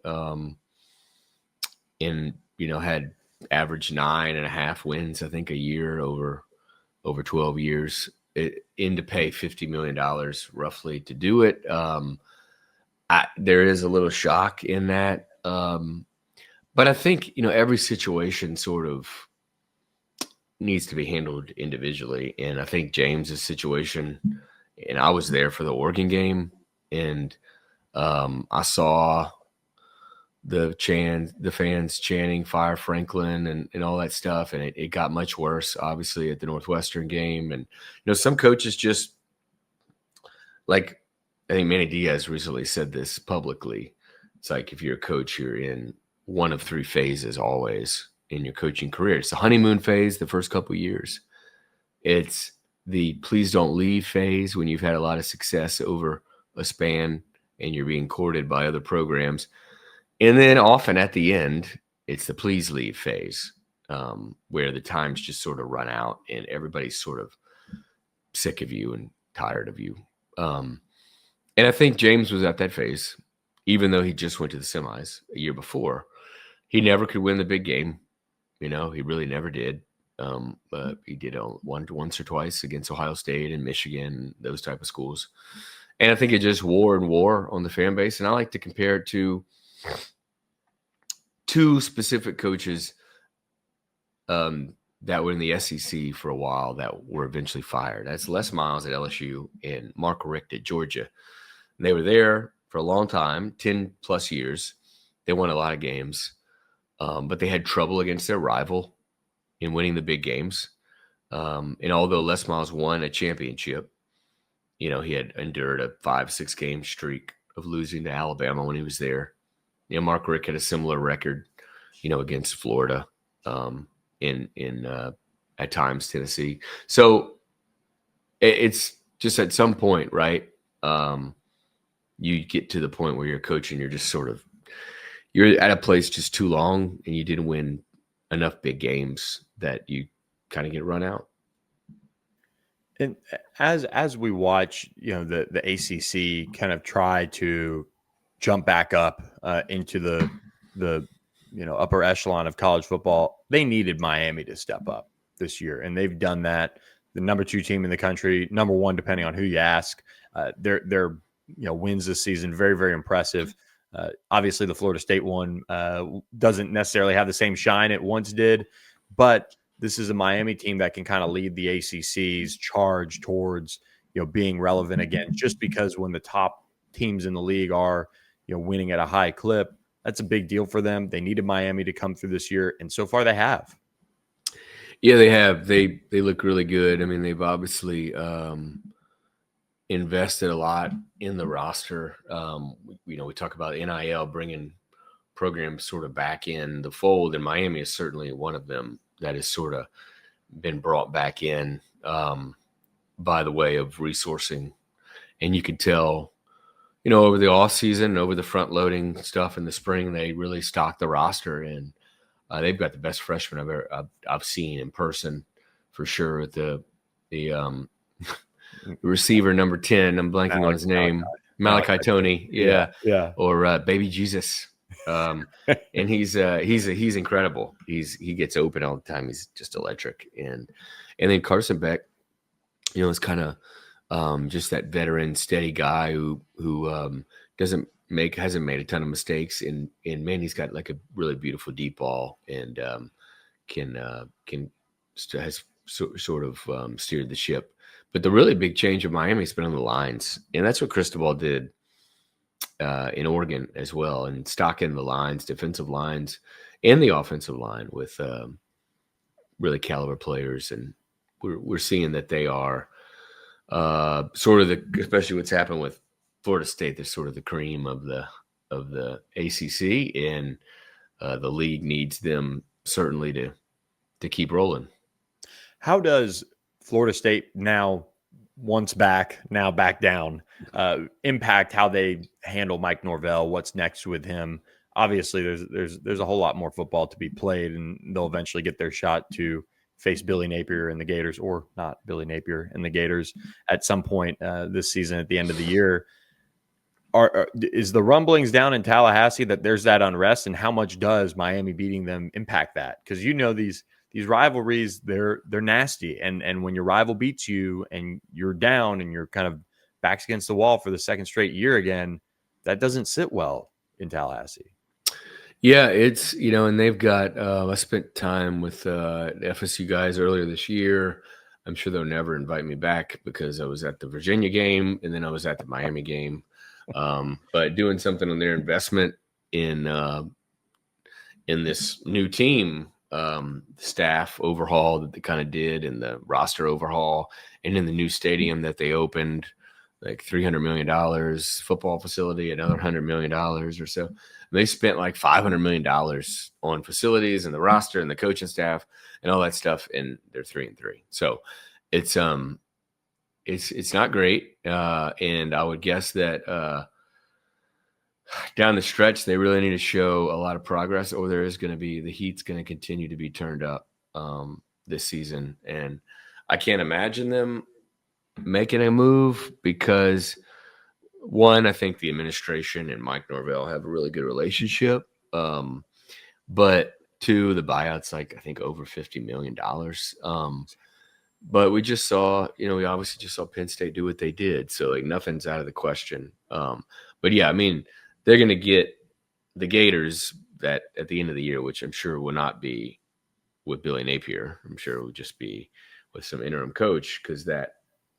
[SPEAKER 3] had averaged 9.5 wins, I think, a year over 12 years, to pay $50 million roughly to do it. There is a little shock in that. But I think, every situation sort of needs to be handled individually. And I think James's situation, and I was there for the Oregon game, and I saw the fans chanting "Fire Franklin" and all that stuff, and it got much worse, obviously, at the Northwestern game. And some coaches just, like, I think Manny Diaz recently said this publicly. It's like, if you're a coach, you're in one of 3 phases always in your coaching career. It's the honeymoon phase, the first couple of years. It's the please don't leave phase, when you've had a lot of success over a span and you're being courted by other programs. And then often at the end, it's the please leave phase, where the times just sort of run out and everybody's sort of sick of you and tired of you. And I think James was at that phase, even though he just went to the semis a year before. He never could win the big game. He really never did. But he did once or twice against Ohio State and Michigan, those type of schools. And I think it just wore on the fan base. And I like to compare it to 2 specific coaches that were in the SEC for a while that were eventually fired. That's Les Miles at LSU and Mark Richt at Georgia. And they were there for a long time, 10 plus years. They won a lot of games, but they had trouble against their rival in winning the big games. And although Les Miles won a championship, he had endured a 5-6 game streak of losing to Alabama when he was there. Mark Richt had a similar record, against Florida, in at times Tennessee. So it's just at some point, right? You get to the point where you're coaching, you're just you're at a place just too long, and you didn't win enough big games that you kind of get run out.
[SPEAKER 1] And as we watch, the ACC kind of try to jump back up into the upper echelon of college football, they needed Miami to step up this year, and they've done that. The number 2 team in the country, number 1 depending on who you ask. Their wins this season, very, very impressive. Obviously, the Florida State one doesn't necessarily have the same shine it once did, but this is a Miami team that can kind of lead the ACC's charge towards being relevant again. Just because when the top teams in the league are winning at a high clip, that's a big deal for them. They needed Miami to come through this year, and so far they have.
[SPEAKER 3] Yeah, they have. They look really good. I mean, they've obviously invested a lot in the roster. We talk about NIL bringing programs sort of back in the fold, and Miami is certainly one of them that has sort of been brought back in by the way of resourcing. And you could tell, over the off season, over the front loading stuff in the spring, they really stocked the roster, and they've got the best freshmen I've seen in person for sure. With the receiver number 10, I'm blanking on his name, Malachi Tony, yeah,
[SPEAKER 1] yeah,
[SPEAKER 3] or Baby Jesus. And he's incredible. He gets open all the time. He's just electric. And then Carson Beck, is kind of just that veteran, steady guy who hasn't made a ton of mistakes. And man, he's got like a really beautiful deep ball and has sort of steered the ship. But the really big change of Miami has been on the lines, and that's what Cristobal did in Oregon as well, and stocking the lines, defensive lines, and the offensive line with really caliber players. And we're seeing that they are sort of especially what's happened with Florida State. They're sort of the cream of the ACC, and the league needs them certainly to keep rolling.
[SPEAKER 1] How does Florida State now back down impact how they handle Mike Norvell? What's next with him? Obviously, there's a whole lot more football to be played, and they'll eventually get their shot to face Billy Napier and the Gators, or not Billy Napier and the Gators at some point this season at the end of the year. Is the rumblings down in Tallahassee that there's that unrest, and how much does Miami beating them impact that? Because these rivalries, they're nasty. And when your rival beats you and you're down and you're kind of backs against the wall for the second straight year again, that doesn't sit well in Tallahassee.
[SPEAKER 3] Yeah, it's, and they've got, I spent time with the FSU guys earlier this year. I'm sure they'll never invite me back because I was at the Virginia game and then I was at the Miami game. But doing something on their investment in this new team, staff overhaul that they kind of did, and the roster overhaul, and in the new stadium that they opened, like $300 million football facility, another $100 million or so. And they spent like $500 million on facilities and the roster and the coaching staff and all that stuff, and they're 3-3. So it's not great, and I would guess that down the stretch, they really need to show a lot of progress, or the heat's going to continue to be turned up this season. And I can't imagine them making a move because, one, I think the administration and Mike Norvell have a really good relationship. But two, the buyout's like, I think, over $50 million. But we just saw, we obviously just saw Penn State do what they did. So like nothing's out of the question. But yeah, I mean, they're going to get the Gators that at the end of the year, which I'm sure will not be with Billy Napier. I'm sure it will just be with some interim coach, because that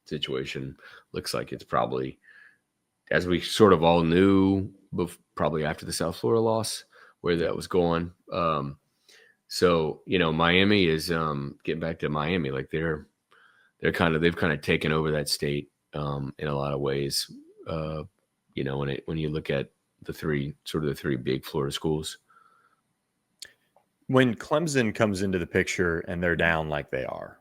[SPEAKER 3] situation looks like it's probably, as we sort of all knew, probably after the South Florida loss, where that was going. So, Miami is getting back to Miami. Like they've kind of taken over that state in a lot of ways. When you look at the three big Florida schools.
[SPEAKER 1] When Clemson comes into the picture and they're down like they are,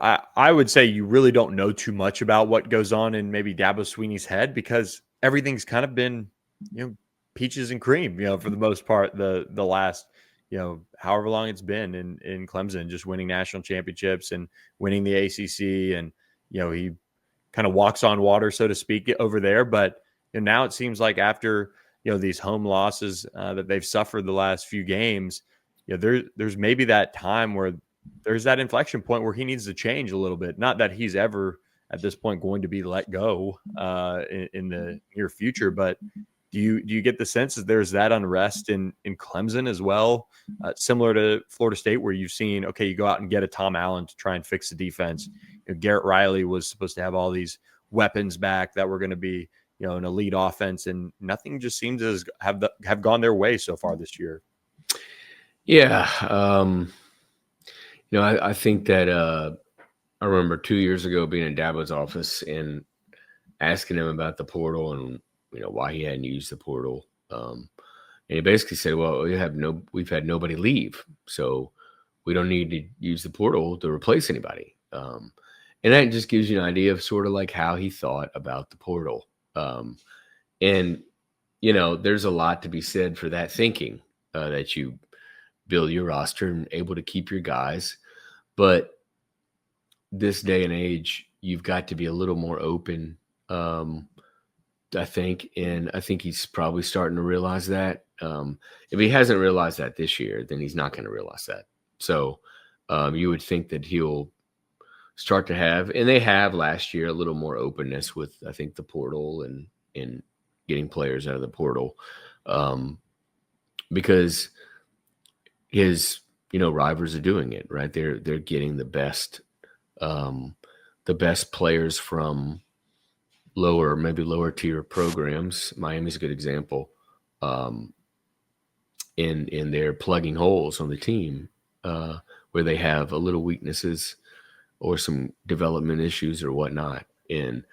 [SPEAKER 1] I would say you really don't know too much about what goes on in maybe Dabo Swinney's head, because everything's kind of been, peaches and cream, for the most part, the last, however long it's been in Clemson, just winning national championships and winning the ACC. And, he kind of walks on water, so to speak, over there. But now it seems like after, these home losses that they've suffered the last few games, there's maybe that time where there's that inflection point where he needs to change a little bit. Not that he's ever at this point going to be let go in the near future, but do you get the sense that there's that unrest in Clemson as well, similar to Florida State, where you've seen, okay, you go out and get a Tom Allen to try and fix the defense. Garrett Riley was supposed to have all these weapons back that were going to be, an elite offense, and nothing just seems to have gone their way so far this year.
[SPEAKER 3] Yeah. I think that I remember 2 years ago being in Dabo's office and asking him about the portal and, why he hadn't used the portal. And he basically said, well, we've had nobody leave, so we don't need to use the portal to replace anybody. And that just gives you an idea of sort of like how he thought about the portal. And, there's a lot to be said for that thinking, that you build your roster and able to keep your guys. But this day and age, you've got to be a little more open to I think, and I think he's probably starting to realize that. If he hasn't realized that this year, then he's not going to realize that. So you would think that he'll start to have, and they have last year, a little more openness with, I think, the portal and getting players out of the portal, because his rivals are doing it right. They're getting the best players from lower tier programs. Miami's a good example. And they're plugging holes on the team where they have a little weaknesses or some development issues or whatnot. And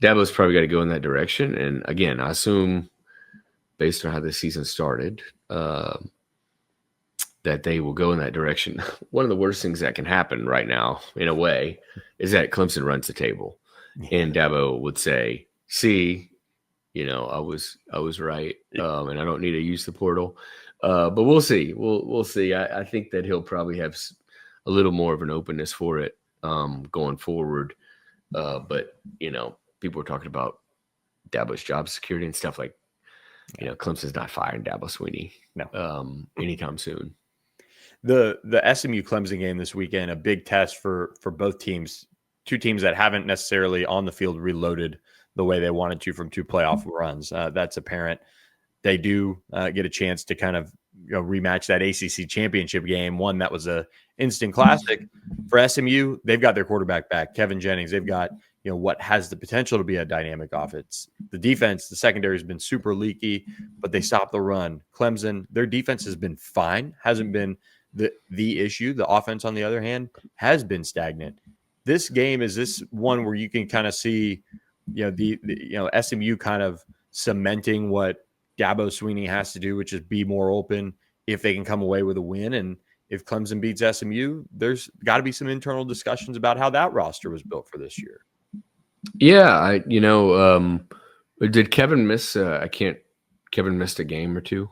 [SPEAKER 3] Dabo's probably got to go in that direction. And again, I assume based on how the season started, that they will go in that direction. One of the worst things that can happen right now, in a way, is that Clemson runs the table. And Dabo would say, see, I was right. And I don't need to use the portal. But we'll see. We'll see. I think that he'll probably have a little more of an openness for it going forward. But, people are talking about Dabo's job security and stuff like, Clemson's not firing Dabo Swinney anytime soon.
[SPEAKER 1] The SMU-Clemson game this weekend, a big test for both teams. Two teams that haven't necessarily on the field reloaded the way they wanted to from two playoff runs. That's apparent. They do get a chance to kind of rematch that ACC Championship game, one that was a instant classic for SMU. They've got their quarterback back, Kevin Jennings. They've got what has the potential to be a dynamic offense. The defense, the secondary has been super leaky, but they stopped the run. Clemson, their defense has been fine, hasn't been the issue. The offense, on the other hand, has been stagnant. This game is this one where you can kind of see, SMU kind of cementing what Dabo Swinney has to do, which is be more open if they can come away with a win. And if Clemson beats SMU, there's got to be some internal discussions about how that roster was built for this year.
[SPEAKER 3] Yeah, did Kevin miss? Kevin missed a game or two.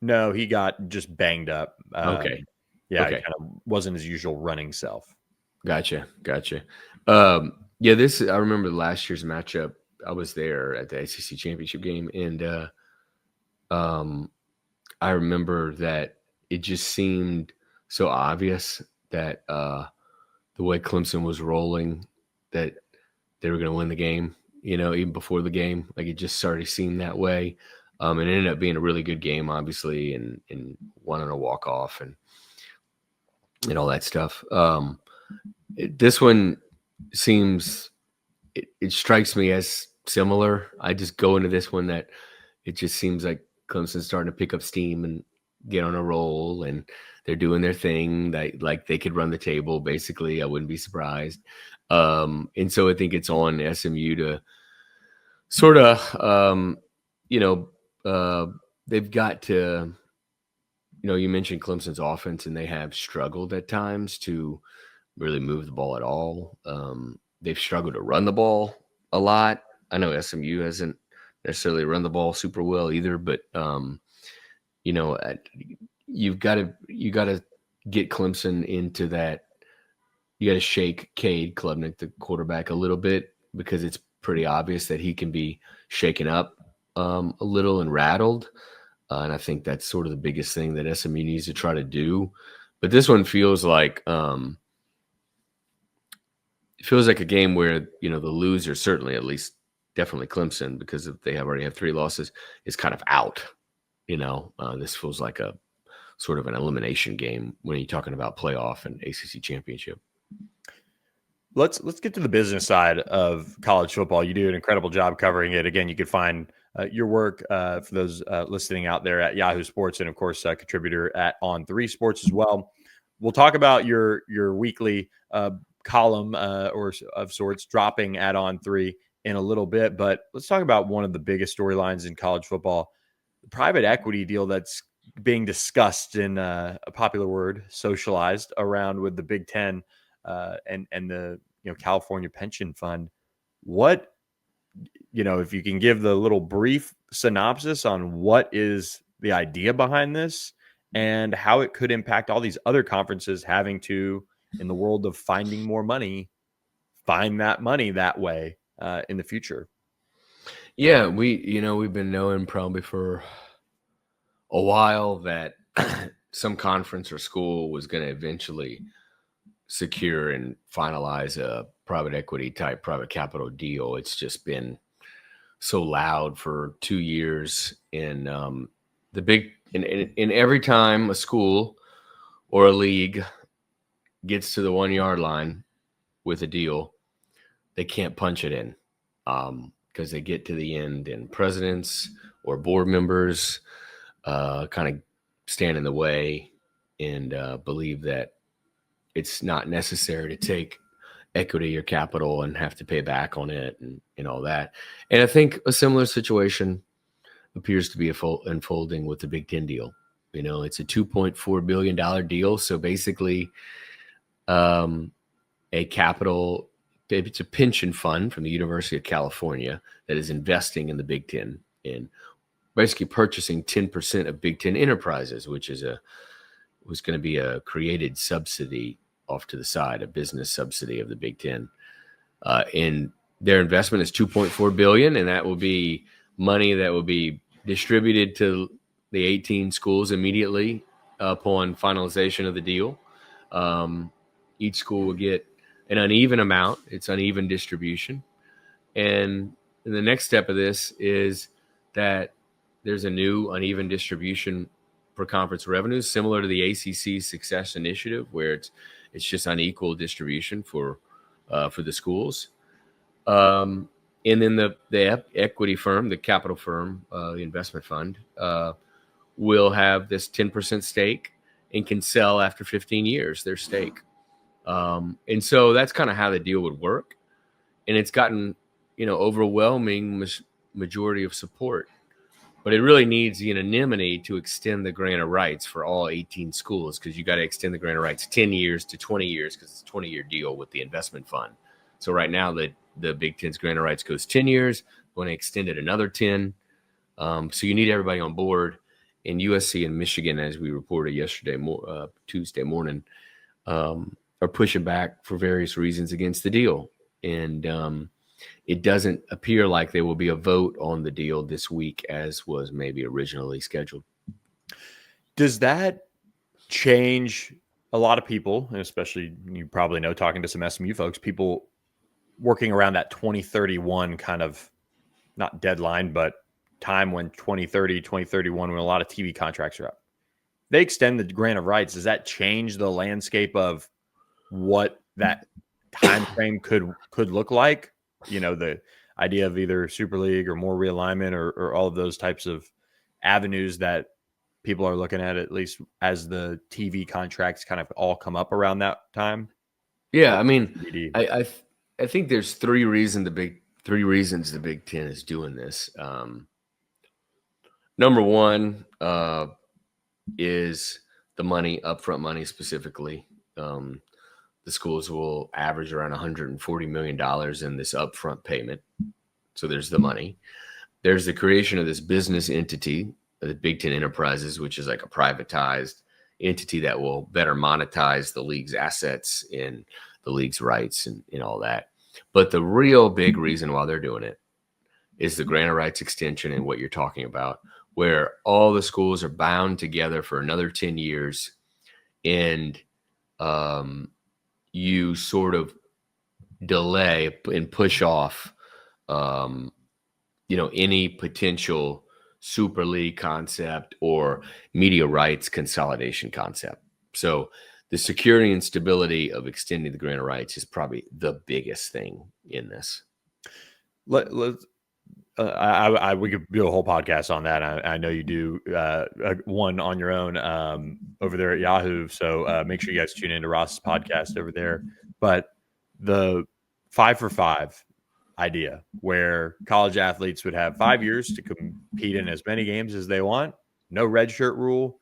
[SPEAKER 1] No, he got just banged up.
[SPEAKER 3] Okay.
[SPEAKER 1] Yeah,
[SPEAKER 3] okay.
[SPEAKER 1] He kind of wasn't his usual running self.
[SPEAKER 3] Gotcha. I remember last year's matchup. I was there at the ACC Championship game, and I remember that it just seemed so obvious that the way Clemson was rolling, that they were going to win the game, even before the game. Like, it just started to seem that way. It ended up being a really good game, obviously, and won on a walk-off and all that stuff. This one seems, it strikes me as similar. I just go into this one that it just seems like Clemson's starting to pick up steam and get on a roll, and they're doing their thing. Like they could run the table, basically. I wouldn't be surprised. And so I think it's on SMU to sort of, they've got to, you mentioned Clemson's offense, and they have struggled at times to really move the ball at all. They've struggled to run the ball a lot. I know SMU hasn't necessarily run the ball super well either, but you've got to get Clemson into that. You got to shake Cade Klubnik, the quarterback, a little bit, because it's pretty obvious that he can be shaken up a little and rattled. And I think that's sort of the biggest thing that SMU needs to try to do. But this one feels like a game where, the loser, certainly, at least definitely Clemson, because if they already have 3 losses, is kind of out. This feels like a sort of an elimination game when you're talking about playoff and ACC championship.
[SPEAKER 1] Let's get to the business side of college football. You do an incredible job covering it. Again, you could find your work for those listening out there at Yahoo Sports, and of course, a contributor at On3 Sports as well. We'll talk about your weekly column or of sorts dropping at On3 in a little bit, but let's talk about one of the biggest storylines in college football, the private equity deal that's being discussed in a popular word, socialized around with the Big Ten and the California Pension Fund. What, if you can give the little brief synopsis on what is the idea behind this and how it could impact all these other conferences having to, in the world of finding more money, find that money that way in the future.
[SPEAKER 3] Yeah, we've been knowing probably for a while that some conference or school was going to eventually secure and finalize a private equity type private capital deal. It's just been so loud for 2 years, and the big in every time a school or a league gets to the 1 yard line with a deal, they can't punch it in because they get to the end, and presidents or board members kind of stand in the way and believe that it's not necessary to take equity or capital and have to pay back on it and all that. And I think a similar situation appears to be unfolding with the Big Ten deal. It's a $2.4 billion deal. So basically, it's a pension fund from the University of California that is investing in the Big Ten and basically purchasing 10% of Big Ten Enterprises, which was going to be a created subsidy off to the side, a business subsidy of the Big Ten. And their investment is $2.4 billion, and that will be money that will be distributed to the 18 schools immediately upon finalization of the deal. Each school will get an uneven amount. It's uneven distribution. And the next step of this is that there's a new uneven distribution for conference revenues, similar to the ACC Success Initiative, where it's just unequal distribution for the schools. And then the equity firm, the capital firm, the investment fund, will have this 10% stake and can sell after 15 years their stake. And so that's kind of how the deal would work. And it's gotten, overwhelming majority of support. But it really needs unanimity to extend the grant of rights for all 18 schools, because you got to extend the grant of rights 10 years to 20 years because it's a 20-year deal with the investment fund. So right now the Big Ten's grant of rights goes 10 years. Going to extend it another 10. So you need everybody on board. And USC and Michigan, as we reported yesterday, Tuesday morning, are pushing back for various reasons against the deal. And it doesn't appear like there will be a vote on the deal this week as was maybe originally scheduled.
[SPEAKER 1] Does that change a lot of people, and especially you probably know, talking to some SMU folks, people working around that 2031 kind of, not deadline, but time when 2030, 2031, when a lot of TV contracts are up? They extend the grant of rights. Does that change the landscape of what that time frame could look like? The idea of either Super League or more realignment or all of those types of avenues that people are looking at least as the TV contracts kind of all come up around that time.
[SPEAKER 3] Yeah, I mean, I think there's three reasons the Big Ten is doing this. Number one is the money, upfront money specifically. The schools will average around $140 million in this upfront payment. So there's the money. There's the creation of this business entity, the Big Ten Enterprises, which is like a privatized entity that will better monetize the league's assets and the league's rights and all that. But the real big reason why they're doing it is the grant of rights extension and what you're talking about, where all the schools are bound together for another 10 years. And you sort of delay and push off, any potential Super League concept or media rights consolidation concept. So the security and stability of extending the grant of rights is probably the biggest thing in this.
[SPEAKER 1] We could do a whole podcast on that. I know you do one on your own over there at Yahoo. So make sure you guys tune into Ross's podcast over there. But the 5 for 5 idea, where college athletes would have 5 years to compete in as many games as they want, no redshirt rule.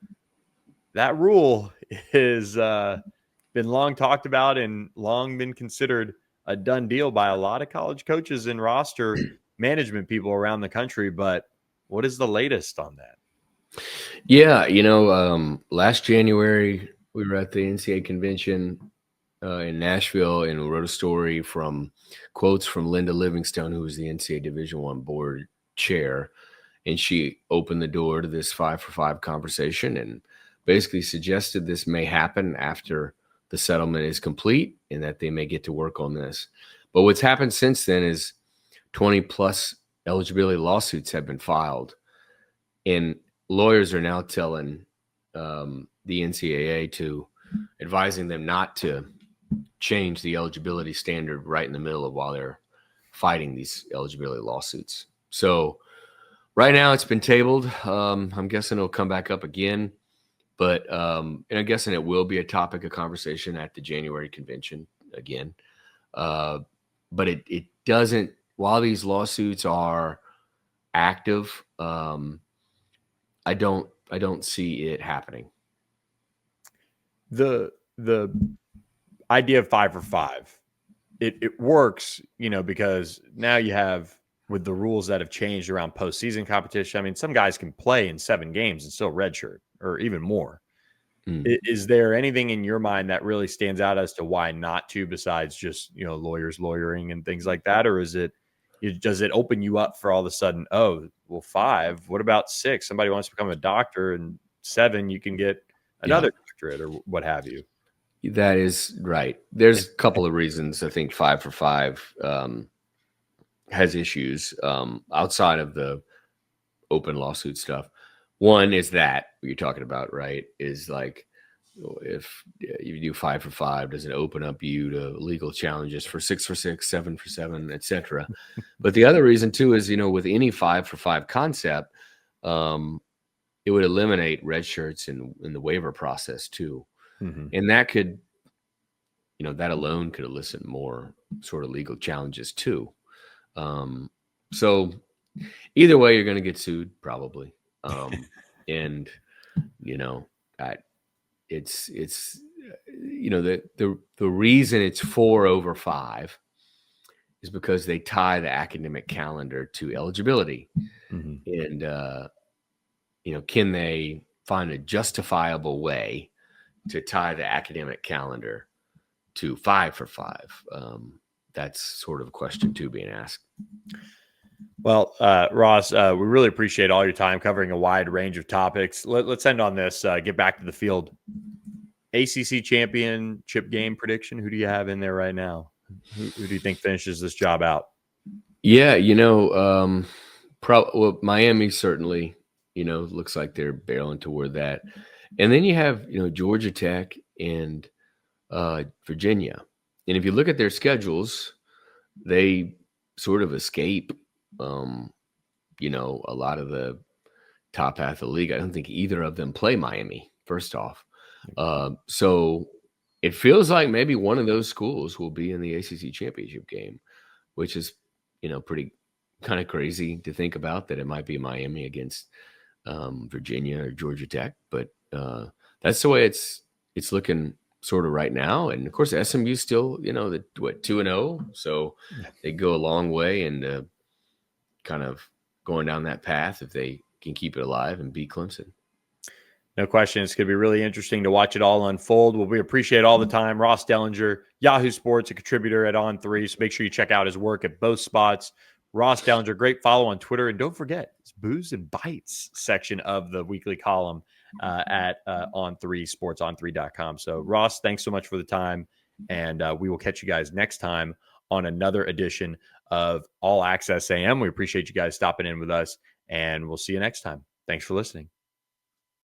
[SPEAKER 1] That rule has been long talked about and long been considered a done deal by a lot of college coaches and roster management people around the country. But what is the latest on that?
[SPEAKER 3] Yeah, last January we were at the NCAA convention. in Nashville and wrote a story from quotes from Linda Livingstone, who was the NCAA Division I board chair. And she opened the door to this 5-for-5 conversation and basically suggested this may happen after the settlement is complete and that they may get to work on this. But what's happened since then is 20 plus eligibility lawsuits have been filed. And lawyers are now telling the NCAA to advising them not to change the eligibility standard right in the middle of while they're fighting these eligibility lawsuits. So right now it's been tabled. I'm guessing it'll come back up again, but and I'm guessing it will be a topic of conversation at the January convention again. But it doesn't, while these lawsuits are active, I don't see it happening.
[SPEAKER 1] The idea of 5-for-5, it works, because now you have, with the rules that have changed around postseason competition. I mean, some guys can play in 7 games and still redshirt, or even more. Is there anything in your mind that really stands out as to why not to, besides just, lawyers lawyering and things like that? Or does it open you up for all of a sudden, oh, well, 5, what about 6? Somebody wants to become a doctor, and 7, you can get another doctorate or what have you.
[SPEAKER 3] That is right. There's a couple of reasons I think 5-for-5 has issues outside of the open lawsuit stuff. One is that what you're talking about, right? Is like, if you do 5-for-5, does it open up you to legal challenges for 6-for-6, 7-for-7, etc.? But the other reason too is, with any 5-for-5 concept, it would eliminate red shirts in the waiver process too. Mm-hmm. And that could, that alone could elicit more sort of legal challenges too. So either way, you're going to get sued probably. And, it's the reason it's 4/5 is because they tie the academic calendar to eligibility. Mm-hmm. And, can they find a justifiable way to tie the academic calendar to 5-for-5? That's sort of a question too being asked.
[SPEAKER 1] Well, Ross, we really appreciate all your time covering a wide range of topics. Let's end on this. Get back to the field. ACC Championship game prediction. Who do you have in there right now? Who do you think finishes this job out?
[SPEAKER 3] Yeah, Miami certainly, looks like they're barreling toward that. And then you have, Georgia Tech and Virginia. And if you look at their schedules, they sort of escape, a lot of the top half of the league. I don't think either of them play Miami, first off. So it feels like maybe one of those schools will be in the ACC Championship game, which is, pretty kind of crazy to think about, that it might be Miami against Virginia or Georgia Tech. But that's the way it's looking sort of right now. And of course, SMU still, 2-0. So they go a long way and kind of going down that path if they can keep it alive and beat Clemson.
[SPEAKER 1] No question. It's going to be really interesting to watch it all unfold. Well, we appreciate all the time. Ross Dellenger, Yahoo Sports, a contributor at On3. So make sure you check out his work at both spots. Ross Dellenger, great follow on Twitter. And don't forget, it's Booze and Bites section of the weekly column at On3 Sports, on3.com. So, Ross, thanks so much for the time. And we will catch you guys next time on another edition of All Access AM. We appreciate you guys stopping in with us, and we'll see you next time. Thanks for listening.